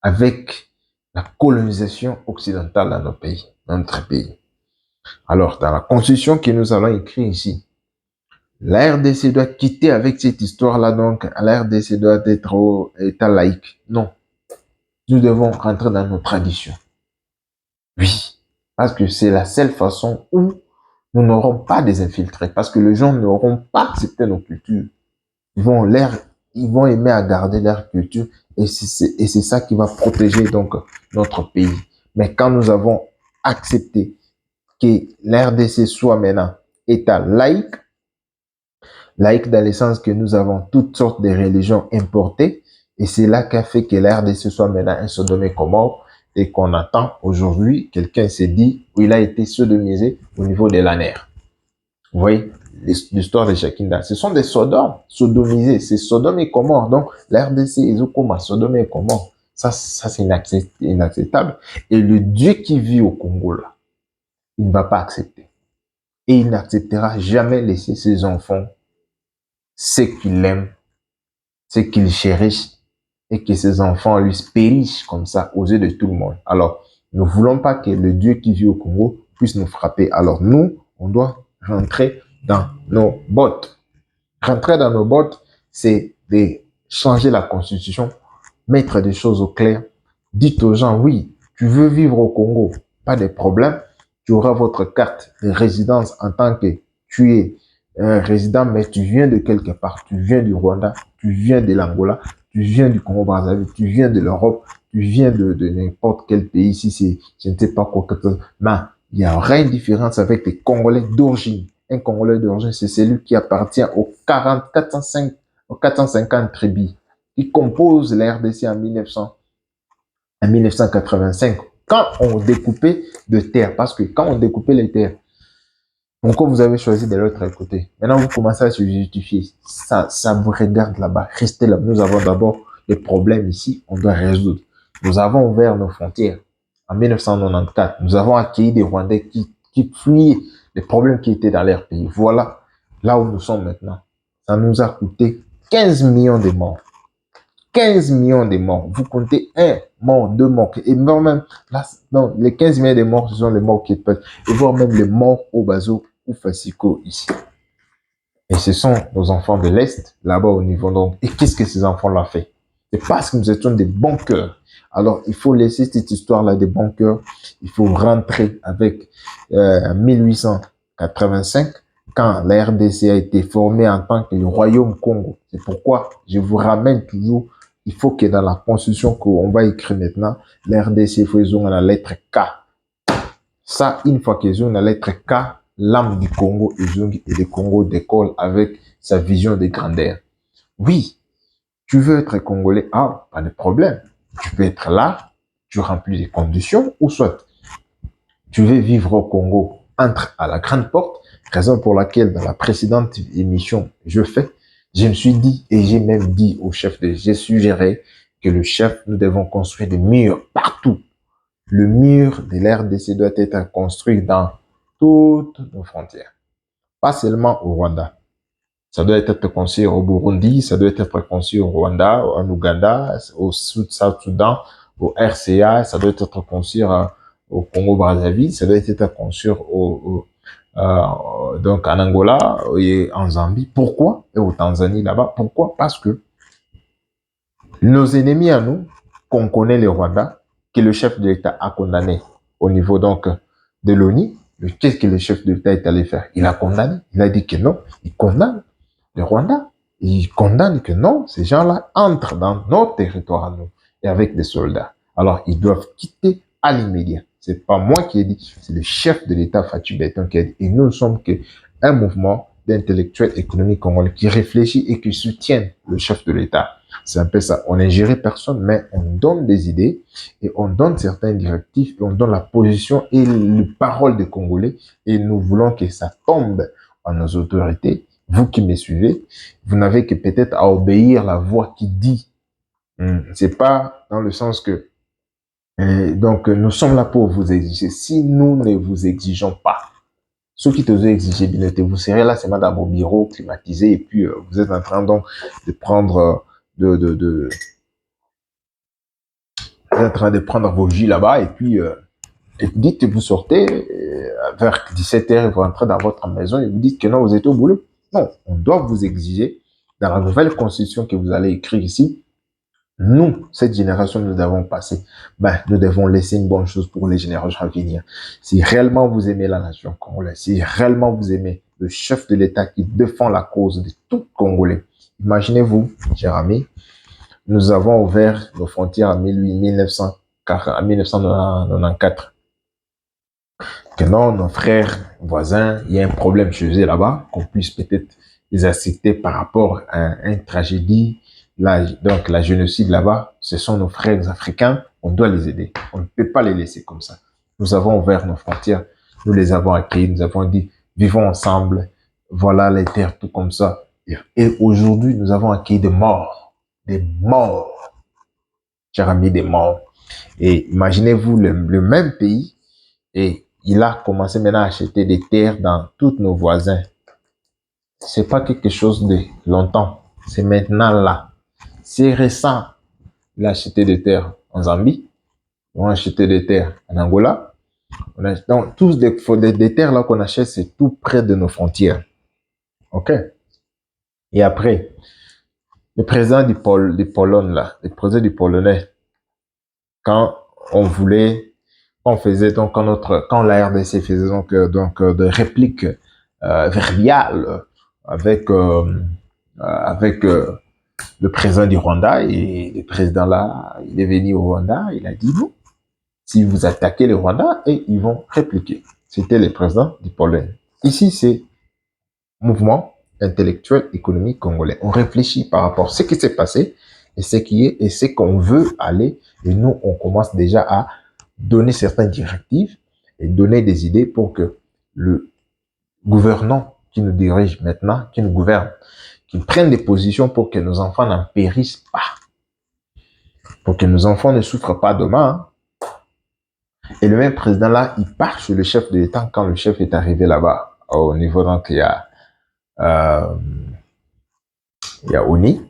avec la colonisation occidentale dans nos pays, dans notre pays. Alors, dans la constitution que nous allons écrire ici, la RDC doit quitter avec cette histoire-là, donc la RDC doit être au état laïque. Non, nous devons rentrer dans nos traditions. Oui, parce que c'est la seule façon où nous n'aurons pas des infiltrés, parce que les gens n'auront pas accepté nos cultures. Ils vont ils vont aimer à garder leur culture et c'est ça qui va protéger donc notre pays. Mais quand nous avons accepté que l'RDC soit maintenant État laïque, laïque dans le sens que nous avons toutes sortes de religions importées, et c'est là qu'a fait que la RDC soit maintenant un Sodome et Gomorrhe, et qu'on attend aujourd'hui, quelqu'un s'est dit, où il a été sodomisé au niveau de la nerf. Vous voyez, l'histoire de Shakinda, ce sont des Sodomes, sodomisés, c'est Sodome et Gomorrhe. Donc, la RDC, ils ont comme Sodome et Gomorrhe. Ça c'est inacceptable. Et le Dieu qui vit au Congo, là, il ne va pas accepter. Et il n'acceptera jamais laisser ses enfants, ceux qu'il aime, ceux qu'il chérisse, et que ses enfants lui périssent comme ça aux yeux de tout le monde. Alors, nous ne voulons pas que le Dieu qui vit au Congo puisse nous frapper. Alors, nous, on doit rentrer dans nos bottes. Rentrer dans nos bottes, c'est de changer la constitution, mettre des choses au clair. Dites aux gens, oui, tu veux vivre au Congo, pas de problème. Tu auras votre carte de résidence en tant que tu es un résident, mais tu viens de quelque part. Tu viens du Rwanda, tu viens de l'Angola, tu viens du Congo-Brazzaville, tu viens de l'Europe, tu viens de n'importe quel pays. Si c'est, je ne sais pas quoi, mais il y aura une différence avec les Congolais d'origine. Un Congolais d'origine, c'est celui qui appartient aux 405, aux 450 tribus qui composent la RDC en 1985, quand on découpait de terre, parce que quand on découpait les terres, pourquoi vous avez choisi de l'autre côté? Maintenant, vous commencez à se justifier. Ça vous regarde là-bas. Restez là. Nous avons d'abord des problèmes ici, on doit résoudre. Nous avons ouvert nos frontières en 1994. Nous avons accueilli des Rwandais qui fuyaient les problèmes qui étaient dans leur pays. Voilà là où nous sommes maintenant. Ça nous a coûté 15 millions de morts. 15 millions de morts. Vous comptez un mort, deux morts. Et même, là, non, les 15 millions de morts, ce sont les morts qui peuvent, et voire même les morts au Bazo ou Fasiko ici. Et ce sont nos enfants de l'Est, là-bas au niveau. Donc, et qu'est-ce que ces enfants-là fait? C'est parce que nous étions des bons cœurs. Alors, il faut laisser cette histoire-là des bons cœurs. Il faut rentrer avec 1885, quand la RDC a été formée en tant que le Royaume Congo. C'est pourquoi je vous ramène toujours, il faut que dans la constitution qu'on va écrire maintenant, la RDC, il faut qu'ils ont la lettre K. Ça, une fois qu'ils ont la lettre K, l'âme du Congo et le Congo décolle avec sa vision de grandeur. Oui, tu veux être Congolais, ah, pas de problème. Tu peux être là, tu remplis les conditions, ou soit tu veux vivre au Congo, entre à la grande porte, raison pour laquelle dans la précédente émission je me suis dit, et j'ai même dit au chef j'ai suggéré que le chef, nous devons construire des murs partout. Le mur de l'RDC doit être construit dans toutes nos frontières, pas seulement au Rwanda. Ça doit être construit au Burundi, ça doit être construit au Rwanda, en Ouganda, au Soudan, au RCA, ça doit être construit au Congo-Brazzaville, ça doit être construit donc en Angola et en Zambie. Pourquoi? Et au Tanzanie là-bas. Pourquoi? Parce que nos ennemis à nous, qu'on connaît le Rwanda, que le chef de l'État a condamné au niveau donc de l'ONU, qu'est-ce que le chef de l'État est allé faire? Il a condamné, il a dit que non, il condamne le Rwanda, il condamne que non, ces gens-là entrent dans notre territoire à nous et avec des soldats. Alors, ils doivent quitter à l'immédiat. C'est pas moi qui ai dit, c'est le chef de l'État, Fatou Béton, qui a dit. Et nous ne sommes qu'un mouvement d'intellectuels économiques congolais qui réfléchit et qui soutiennent le chef de l'État. C'est un peu ça. On n'ingère personne, mais on donne des idées et on donne certains directifs et on donne la position et les paroles des Congolais et nous voulons que ça tombe à nos autorités. Vous qui me suivez, vous n'avez que peut-être à obéir la voix qui dit. C'est pas dans le sens que donc nous sommes là pour vous exiger. Si nous ne vous exigeons pas, ceux qui te ont exigé, bien sûr, vous serez là seulement dans vos bureaux climatisés et puis vous êtes en train donc de prendre vous êtes en train de prendre vos jus là-bas et puis dites que vous sortez vers 17h, vous rentrez dans votre maison et vous dites que non, vous êtes au boulot. Non, on doit vous exiger dans la nouvelle constitution que vous allez écrire ici. Nous, cette génération, nous devons passer. Nous devons laisser une bonne chose pour les générations à venir. Si réellement vous aimez la nation congolaise, si réellement vous aimez le chef de l'État qui défend la cause de tout Congolais, imaginez-vous, cher ami, nous avons ouvert nos frontières en 1994. Que non, nos frères voisins, il y a un problème chez eux là-bas, qu'on puisse peut-être les assister par rapport à une tragédie. Donc, la génocide là-bas, ce sont nos frères africains, on doit les aider. On ne peut pas les laisser comme ça. Nous avons ouvert nos frontières, nous les avons accueillis, nous avons dit, vivons ensemble, voilà les terres, tout comme ça. Et aujourd'hui, nous avons accueilli des morts, cher ami, des morts. Et imaginez-vous le même pays, et il a commencé maintenant à acheter des terres dans tous nos voisins. C'est pas quelque chose de longtemps, c'est maintenant là. C'est récent. il a acheté des terres en Zambie, ils ont acheté des terres en Angola. Donc, tous des terres là qu'on achète, c'est tout près de nos frontières. OK? Et après, le président du Pologne, là, le président du Polonais, quand on voulait, on faisait donc quand la RDC faisait donc des répliques verbales avec le président du Rwanda, et le président là, il est venu au Rwanda, il a dit non, si vous attaquez le Rwanda, et ils vont répliquer. C'était le président du Pologne. Ici, c'est mouvement intellectuel économique congolais. On réfléchit par rapport à ce qui s'est passé et ce qui est et ce qu'on veut aller. Et nous, on commence déjà à donner certaines directives et donner des idées pour que le gouvernant qui nous dirige maintenant, qui nous gouverne, qui prenne des positions pour que nos enfants n'en périssent pas, pour que nos enfants ne souffrent pas demain. Et le même président là, il part chez le chef de l'État quand le chef est arrivé là-bas. Au niveau, donc, euh, il y a ONI.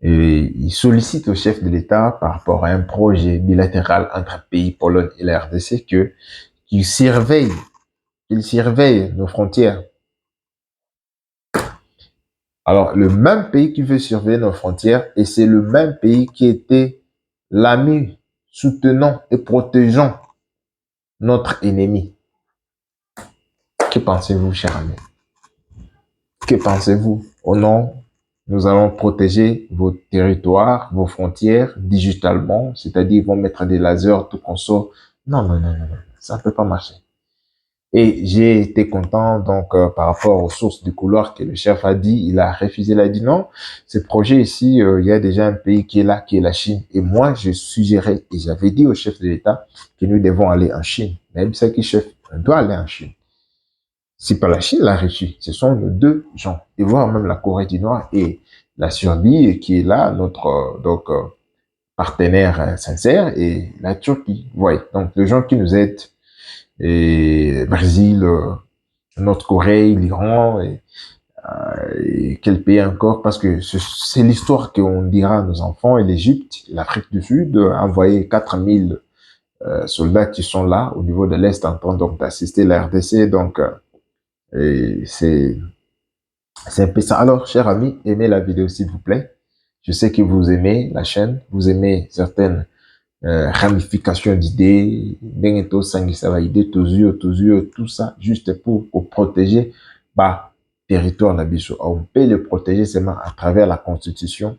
Et il sollicite au chef de l'État par rapport à un projet bilatéral entre pays, Pologne et la RDC, qu'il surveille nos frontières. Alors, le même pays qui veut surveiller nos frontières, et c'est le même pays qui était l'ami soutenant et protégeant notre ennemi. Que pensez-vous, cher ami? Que pensez-vous? Oh non, nous allons protéger vos territoires, vos frontières digitalement, c'est-à-dire ils vont mettre des lasers, tout qu'on sort. Non, non, non, non, non, ça ne peut pas marcher. Et j'ai été content donc par rapport aux sources du couloir que le chef a dit, il a refusé, il a dit non, ce projet ici, il y a déjà un pays qui est là, qui est la Chine. Et moi, je suggérais, et j'avais dit au chef de l'État que nous devons aller en Chine. Même ça qui chef, on doit aller en Chine. C'est pas la Chine, la Russie, ce sont nos deux gens, et voire même la Corée du Nord et la Serbie qui est là, notre partenaire sincère, et la Turquie. Voyez, donc les gens qui nous aident, et Brésil, Nord-Corée, l'Iran, et quel pays encore, parce que c'est l'histoire qu'on dira à nos enfants, et l'Égypte, l'Afrique du Sud, a envoyé 4000 soldats qui sont là au niveau de l'Est en train donc d'assister la RDC, donc et c'est un peu ça. Alors, chers amis, aimez la vidéo s'il vous plaît. Je sais que vous aimez la chaîne, vous aimez certaines ramifications d'idées, tout ça, juste pour protéger bah, territoire Nabiso. On peut le protéger seulement à travers la constitution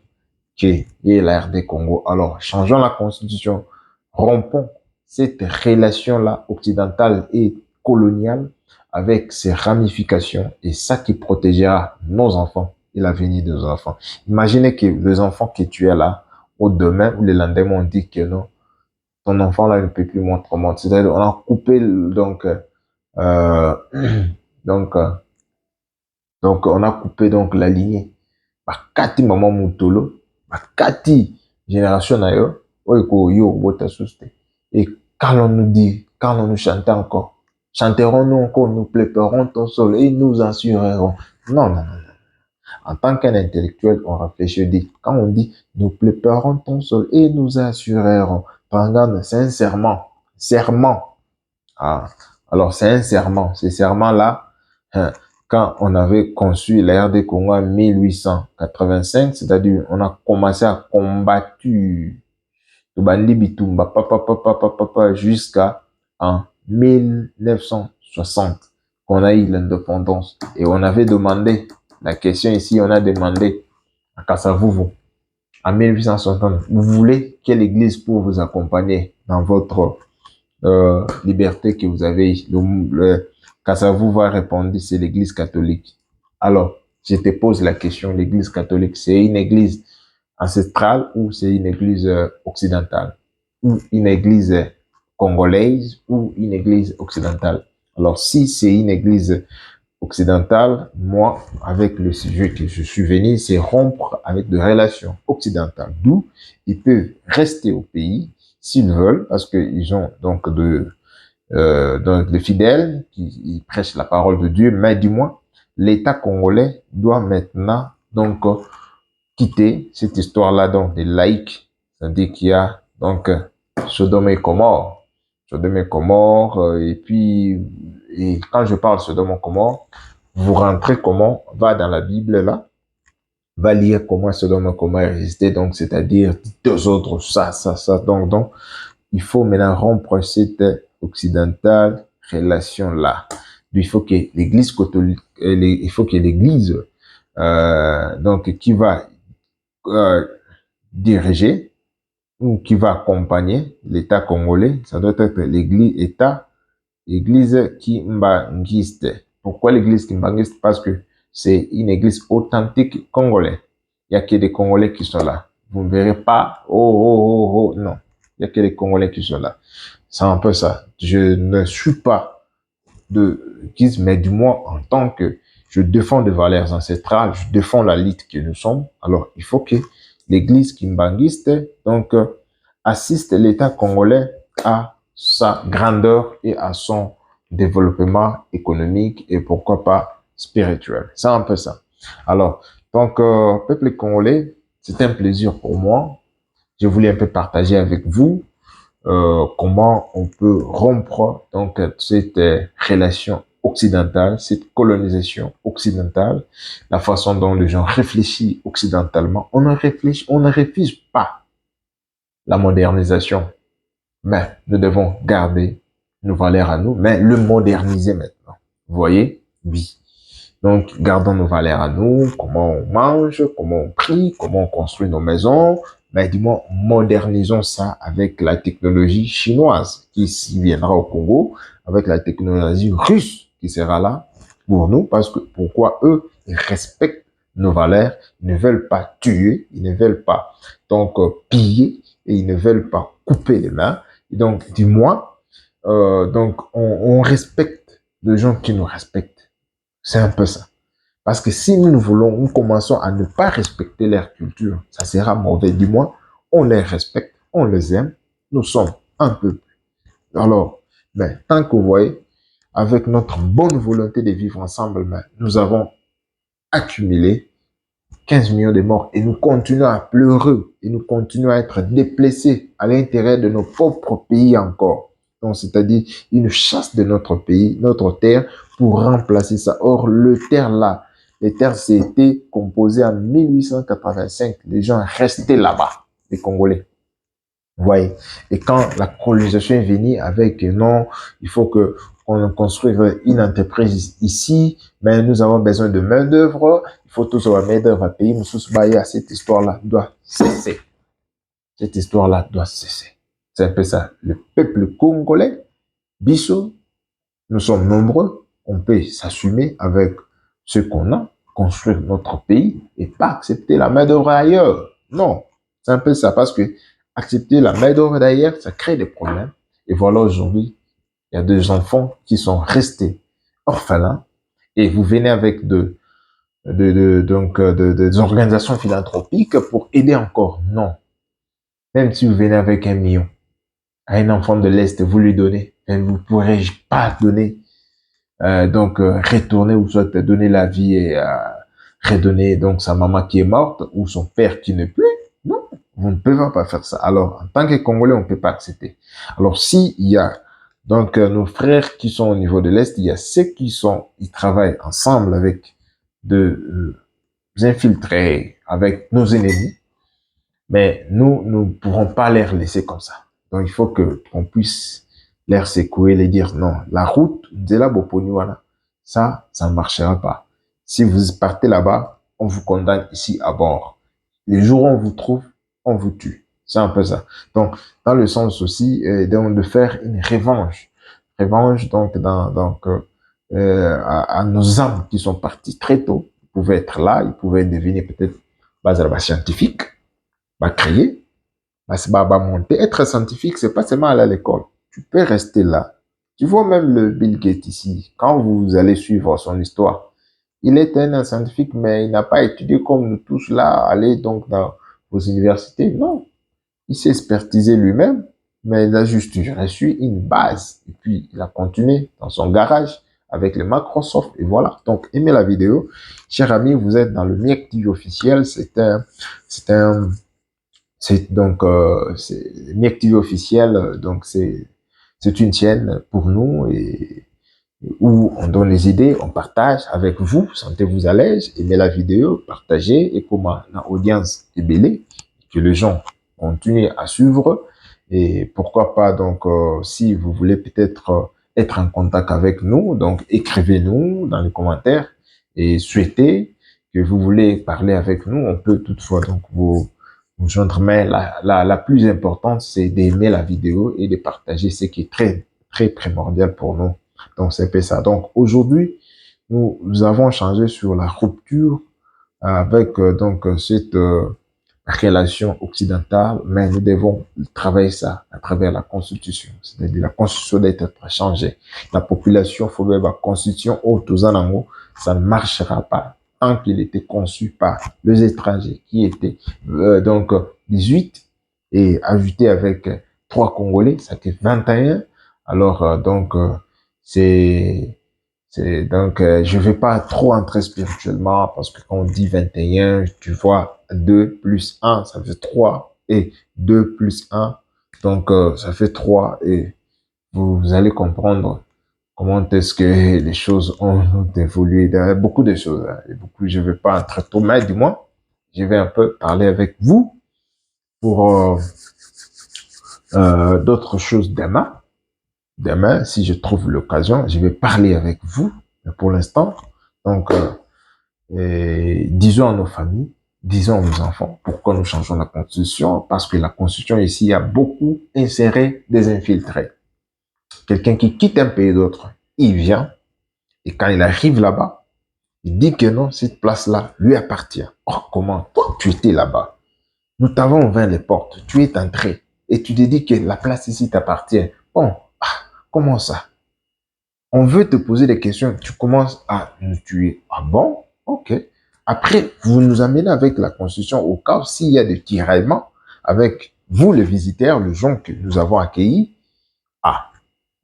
qui est la RD Congo. Alors, changeons la constitution, rompons cette relation-là occidentale et coloniale avec ses ramifications, et ça qui protégera nos enfants et l'avenir de nos enfants. Imaginez que les enfants que tu es là, au demain ou le lendemain, on dit que non, ton enfant là ne peut plus monter au monde. C'est-à-dire, on a coupé euh, donc, euh, donc on a coupé donc la lignée. Bakati maman mutolo, bakati génération na yo, oyo yo bota suste. Et quand on nous dit, quand on nous chante encore, chanterons-nous encore, nous préparerons ton sol et nous assurerons. Non, non, non, non. En tant qu'un intellectuel, on réfléchit, dit, quand on dit, nous préparerons ton sol et nous assurerons, pendant sincèrement, serment. Ah, alors c'est un serment. Ce serment-là, hein, quand on avait conçu la RD Congo en 1885, c'est-à-dire on a commencé à combattre Bandi Bitumba jusqu'à en 1960 qu'on a eu l'indépendance. Et on avait demandé, la question ici, on a demandé à Kassavuvu en 1860, vous voulez quelle église pour vous accompagner dans votre liberté que vous avez? Kassavuvu va répondre, c'est l'église catholique. Alors, je te pose la question, l'église catholique, c'est une église ancestrale ou c'est une église occidentale? Ou une église congolaise ou une église occidentale? Alors, si c'est une église occidentale, moi, avec le sujet que je suis venu, c'est rompre avec des relations occidentales, d'où ils peuvent rester au pays s'ils veulent, parce qu'ils ont donc donc les fidèles qui prêchent la parole de Dieu, mais du moins, l'État congolais doit maintenant donc quitter cette histoire-là donc des laïcs, C'est-à-dire qu'il y a donc Sodome et Gomorrhe. Sodome et Gomorrhe, et puis, et quand je parle Sodome et Gomorrhe, vous rentrez comment, va dans la Bible là, va lire comment Sodome et Gomorrhe existait, donc c'est-à-dire deux autres, ça, donc, il faut maintenant rompre cette occidentale relation-là. Il faut que l'Église catholique, il faut que l'Église, donc, qui va euh, diriger ou qui va accompagner l'État congolais, ça doit être l'Église État, l'Église kimbangiste. Pourquoi l'Église kimbangiste? Parce que c'est une Église authentique congolaise. Il n'y a que des Congolais qui sont là. Vous ne verrez pas, non. Il n'y a que des Congolais qui sont là. C'est un peu ça. Je ne suis pas de guise, mais du moins en tant que je défends des valeurs ancestrales, je défends la lutte que nous sommes. Alors, il faut que l'Église kimbangiste, donc, assiste l'État congolais à sa grandeur et à son développement économique et pourquoi pas spirituel. C'est un peu ça. Alors, donc, peuple congolais, c'est un plaisir pour moi. Je voulais un peu partager avec vous comment on peut rompre donc cette relation occidentale, cette colonisation occidentale, la façon dont les gens réfléchissent occidentalement. On ne refuse pas la modernisation, mais nous devons garder nos valeurs à nous, mais le moderniser maintenant. Vous voyez? Oui. Donc, gardons nos valeurs à nous, comment on mange, comment on prie, comment on construit nos maisons, mais du moins, modernisons ça avec la technologie chinoise qui viendra au Congo, avec la technologie russe qui sera là pour nous, parce que pourquoi eux, ils respectent nos valeurs, ils ne veulent pas tuer, ils ne veulent pas donc piller, et ils ne veulent pas couper les mains. Et donc, du moins, donc on respecte les gens qui nous respectent. C'est un peu ça. Parce que si nous voulons, nous commençons à ne pas respecter leur culture, ça sera mauvais. Du moins, on les respecte, on les aime, nous sommes un peu. Alors, mais tant que vous voyez, avec notre bonne volonté de vivre ensemble, mais nous avons accumulé 15 millions de morts et nous continuons à pleurer et nous continuons à être déplacés à l'intérieur de nos propres pays encore. Donc, c'est-à-dire une chasse de notre pays, notre terre, pour remplacer ça. Or, le terre là, les terres c'était composé en 1885. Les gens restaient là-bas, les Congolais. Vous voyez. Et quand la colonisation est venue avec non, il faut que on construise une entreprise ici, mais nous avons besoin de main d'œuvre. Il faut tous avoir main d'œuvre à payer. Cette histoire-là doit cesser. Cette histoire-là doit cesser. C'est un peu ça. Le peuple congolais, Bissau, nous sommes nombreux. On peut s'assumer avec ce qu'on a, construire notre pays et pas accepter la main d'œuvre ailleurs. Non, c'est un peu ça parce que accepter la main d'œuvre d'ailleurs, ça crée des problèmes. Et voilà aujourd'hui, il y a des enfants qui sont restés orphelins et vous venez avec des organisations philanthropiques pour aider encore. Non. Même si vous venez avec 1 million à un enfant de l'Est, vous lui donnez, vous ne pourrez pas donner retourner ou soit donner la vie et redonner donc sa maman qui est morte ou son père qui n'est plus. Non, vous ne pouvez pas faire ça. Alors, en tant que Congolais, on ne peut pas accepter. Alors, si il y a donc nos frères qui sont au niveau de l'Est, il y a ceux qui sont, ils travaillent ensemble avec de infiltrés, avec nos ennemis, mais nous ne pourrons pas les laisser comme ça. Donc, il faut que qu'on puisse les secouer, les dire non, la route de la Boponiwana, ça ne marchera pas. Si vous partez là-bas, on vous condamne ici à bord. Les jours où on vous trouve, on vous tue. C'est un peu ça. Donc, dans le sens aussi de faire une revanche. Revanche, donc, à nos âmes qui sont partis très tôt. Ils pouvaient être là, ils pouvaient devenir peut-être scientifiques, créer, monter. Être scientifique, c'est pas seulement aller à l'école. Tu peux rester là. Tu vois même le Bill Gates ici, quand vous allez suivre son histoire, il est un scientifique, mais il n'a pas étudié comme nous tous là, aller donc dans vos universités. Non. Il s'est expertisé lui-même, mais il a juste reçu une base. Et puis, il a continué dans son garage avec le Microsoft. Et voilà. Donc, aimez la vidéo. Chers amis, vous êtes dans le MIEC TV officiel. C'est un C'est donc c'est Mick TV officiel, donc c'est une chaîne pour nous et où on donne les idées, on partage avec vous, sentez-vous à l'aise, aimez la vidéo, partagez et comment la audience est belle, que les gens continuent à suivre et pourquoi pas donc si vous voulez peut-être être en contact avec nous, donc écrivez-nous dans les commentaires et souhaitez que vous voulez parler avec nous, on peut toutefois donc vous joindre, mais la plus importante c'est d'aimer la vidéo et de partager ce qui est très primordial pour nous. Donc, c'est un peu ça. Donc, aujourd'hui, nous avons changé sur la rupture avec cette relation occidentale, mais nous devons travailler ça à travers la Constitution. C'est-à-dire la Constitution doit être changée. La population, faut voir la Constitution au Tozanango, ça ne marchera pas tant qu'il était conçu par les étrangers qui étaient 18 et ajouté avec 3 Congolais, ça fait 21. Alors, c'est je vais pas trop entrer spirituellement parce que quand on dit 21, tu vois, 2 plus 1, ça fait 3 et 2 plus 1, donc ça fait 3 et vous allez comprendre comment est-ce que les choses ont évolué. Il y a beaucoup de choses, hein, et beaucoup, je vais pas entrer trop, mais du moins, je vais un peu parler avec vous pour d'autres choses demain. Demain, si je trouve l'occasion, je vais parler avec vous. Mais pour l'instant, donc, disons à nos familles, disons à nos enfants, pourquoi nous changeons la Constitution? Parce que la Constitution ici a beaucoup inséré des infiltrés. Quelqu'un qui quitte un pays d'autre, il vient, et quand il arrive là-bas, il dit que non, cette place-là lui appartient. Oh, comment? Toi, tu étais là-bas. Nous t'avons ouvert les portes, tu es entré, et tu te dis que la place ici t'appartient. Bon, comment ça? On veut te poser des questions, tu commences à nous tuer. Ah bon? Ok. Après, vous nous amenez avec la Constitution au cas où s'il y a des tiraillements avec vous, les visiteurs, les gens que nous avons accueillis. Ah,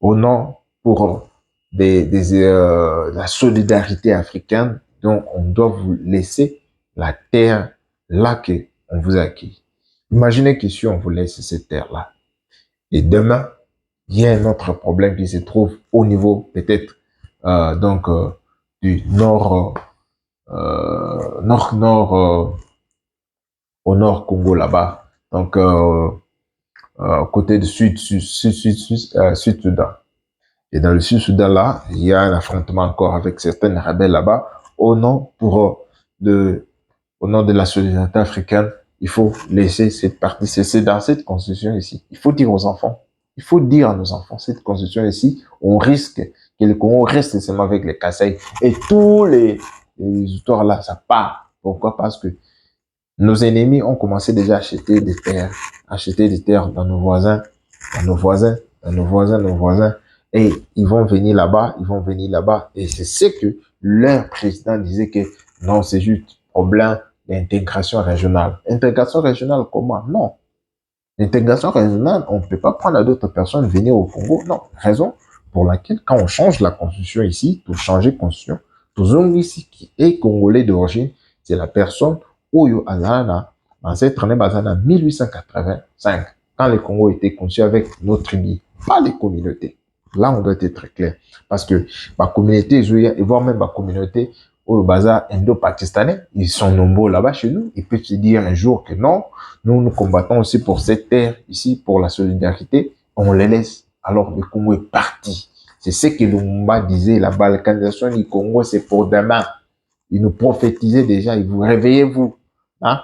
au nom pour la solidarité africaine, donc on doit vous laisser la terre là que on vous a accueilli. Imaginez que si on vous laisse cette terre-là, et demain, il y a un autre problème qui se trouve au niveau peut-être du nord, au nord Congo là-bas, donc côté du Sud-Soudan. Et dans le Sud-Soudan là, il y a un affrontement encore avec certaines rebelles là-bas au nom de la solidarité africaine. Il faut laisser cette partie, c'est dans cette constitution ici. Il faut dire aux enfants, il faut dire à nos enfants, cette constitution ici, on risque que le Congo reste seulement avec les Kasaï. Et tous les histoires là, ça part. Pourquoi? Parce que nos ennemis ont commencé déjà à acheter des terres dans nos voisins, dans nos voisins, dans nos voisins, nos voisins. Et ils vont venir là-bas, ils vont venir là-bas. Et c'est ce que leur président disait que non, c'est juste problème d'intégration régionale. Intégration régionale, comment? Non. L'intégration régionale, on ne peut pas prendre à d'autres personnes venir au Congo. Non. Raison pour laquelle, quand on change la constitution ici, pour changer la constitution, tout le monde ici qui est congolais d'origine, c'est la personne Oyo Azana, ancêtre année basée en 1885, quand le Congo était conçu avec nos tribus, pas les communautés. Là, on doit être très clair. Parce que ma communauté, et voire même ma communauté, au Baza indo-pakistanais, ils sont nombreux là-bas chez nous. Ils peuvent se dire un jour que non, nous combattons aussi pour cette terre, ici, pour la solidarité. On les laisse. Alors, le Congo est parti. C'est ce que Lumumba disait, la balkanisation du Congo, c'est pour demain. Il nous prophétisait déjà, il vous réveillez-vous. Hein?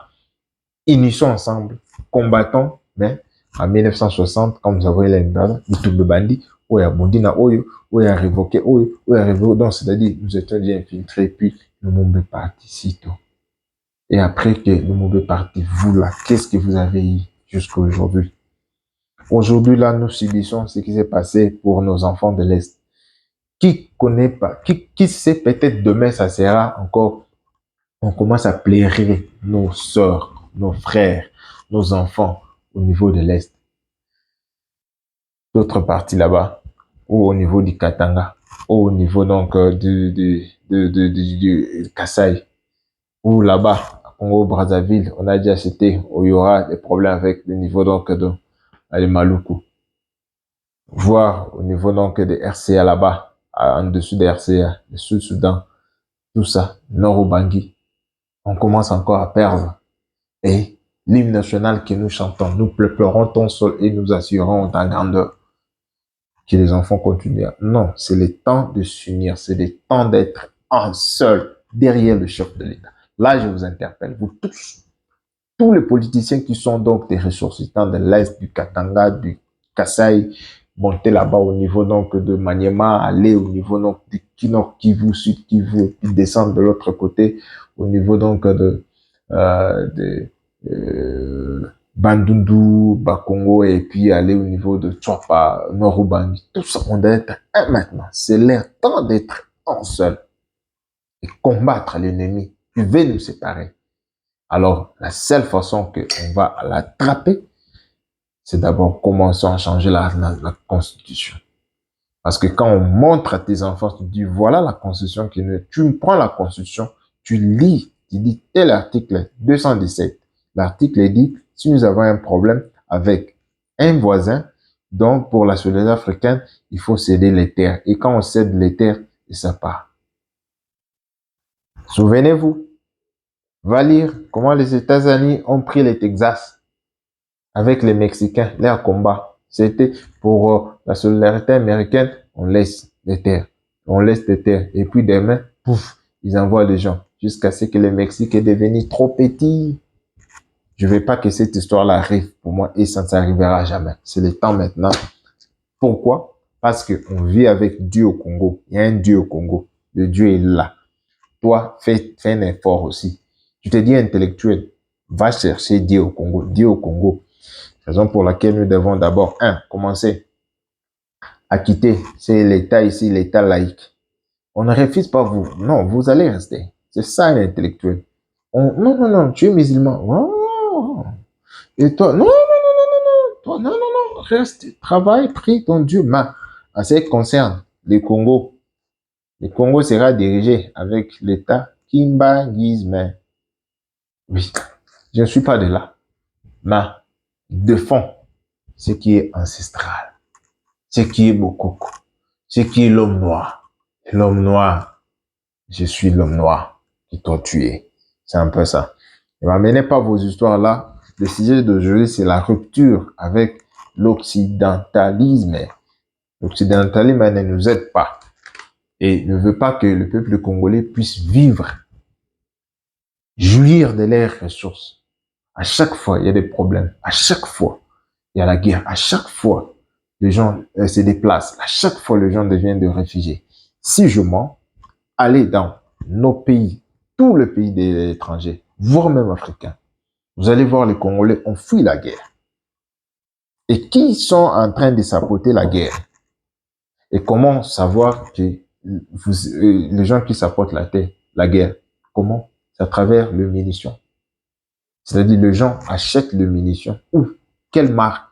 Unissons ensemble, combattons, mais en 1960, comme vous avez l'indépendance, Bitumbe Bandi, Oya Bondina Oyo, Oya révoqué Oyo, Oya révoqué, donc c'est-à-dire, nous étions déjà infiltrés, puis le monde est parti sitôt. Et après que le monde est parti, vous là, qu'est-ce que vous avez eu jusqu'à aujourd'hui? Aujourd'hui, là, nous subissons ce qui s'est passé pour nos enfants de l'Est. Qui connaît pas, qui sait peut-être demain, ça sera encore, on commence à plairer nos sœurs, nos frères, nos enfants au niveau de l'Est. D'autres parties là-bas, ou au niveau du Katanga, ou au niveau donc du Kasaï, ou là-bas, Congo-Brazzaville, on a dit acheté, où il y aura des problèmes avec le niveau donc de les Maluku. Voir au niveau donc des RCA là-bas, en dessous des RCA, le Sud-Soudan, tout ça, Nord-Ubangi, on commence encore à perdre. Et l'hymne national que nous chantons, nous pleurons ton sol et nous assurons ta grandeur. Que les enfants continuent. Non, c'est le temps de s'unir, c'est le temps d'être un seul derrière le chef de l'État. Là, je vous interpelle, vous tous les politiciens qui sont donc des ressortissants de l'Est, du Katanga, du Kasaï, monter là-bas au niveau donc de Maniema, aller au niveau donc du Nord Kivu, Sud Kivu, puis descendre de l'autre côté au niveau donc de Bandundu, Bakongo et puis aller au niveau de Tchouapa, Nord-Ubangi. Tout ça, on doit être un maintenant. C'est leur temps d'être un seul et combattre l'ennemi qui veut nous séparer. Alors, la seule façon qu'on va l'attraper, c'est d'abord commencer à changer la Constitution. Parce que quand on montre à tes enfants, tu dis, voilà la Constitution qui nous... Tu me prends la Constitution, tu lis, tu dis tel article 217. L'article dit, si nous avons un problème avec un voisin, donc pour la solidarité africaine, il faut céder les terres. Et quand on cède les terres, ça part. Souvenez-vous, va lire comment les États-Unis ont pris les Texas avec les Mexicains, leur combat. C'était pour la solidarité américaine, on laisse les terres. On laisse les terres. Et puis demain, pouf, ils envoient les gens. Jusqu'à ce que le Mexique est devenu trop petit. Je ne veux pas que cette histoire-là arrive pour moi et ça ne s'arrivera jamais. C'est le temps maintenant. Pourquoi? Parce qu'on vit avec Dieu au Congo. Il y a un Dieu au Congo. Le Dieu est là. Toi, fais un effort aussi. Tu te dis intellectuel. Va chercher Dieu au Congo. Dieu au Congo. Raison pour laquelle nous devons d'abord, commencer à quitter. C'est l'État ici, l'État laïque. On ne refuse pas vous. Non, vous allez rester. C'est ça l'intellectuel. Non, tu es musulman. Oh. Et toi, non, toi, non, reste, travaille, prie ton Dieu. Mais en ce qui concerne le Congo sera dirigé avec l'État Kimbanguisme. Oui, je ne suis pas de là. Mais de fond, ce qui est ancestral, ce qui est Bokoko, ce qui est l'homme noir. L'homme noir, je suis l'homme noir qui t'a tué. C'est un peu ça. Ne m'amenez pas vos histoires là. Le sujet d'aujourd'hui, c'est la rupture avec l'occidentalisme. L'occidentalisme ne nous aide pas et ne veut pas que le peuple congolais puisse vivre, jouir de leurs ressources. À chaque fois, il y a des problèmes. À chaque fois, il y a la guerre. À chaque fois, les gens se déplacent. À chaque fois, les gens deviennent des réfugiés. Si je mens, allez dans nos pays, tous les pays des étrangers, voire même africains, vous allez voir les Congolais ont fui la guerre. Et qui sont en train de saboter la guerre? Et comment savoir que les gens qui sabotent la guerre, comment? C'est à travers le munition. C'est-à-dire, les gens achètent le munition. Ou quelle marque?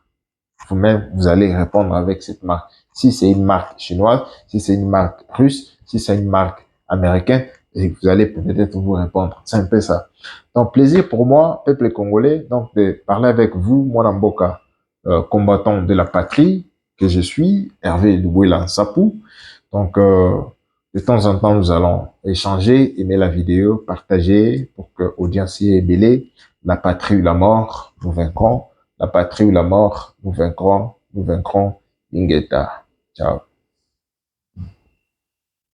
Vous-même, vous allez répondre avec cette marque. Si c'est une marque chinoise, si c'est une marque russe, si c'est une marque américaine, et vous allez peut-être vous répondre. C'est un peu ça. Donc, plaisir pour moi, peuple congolais, donc de parler avec vous, moi Mboka, combattant de la patrie que je suis, Hervé Douela Sapou. Donc, de temps en temps, nous allons échanger, aimer la vidéo, partager pour que l'audience est belée. La patrie ou la mort, nous vaincrons. La patrie ou la mort, nous vaincrons. Ingeta. Ciao.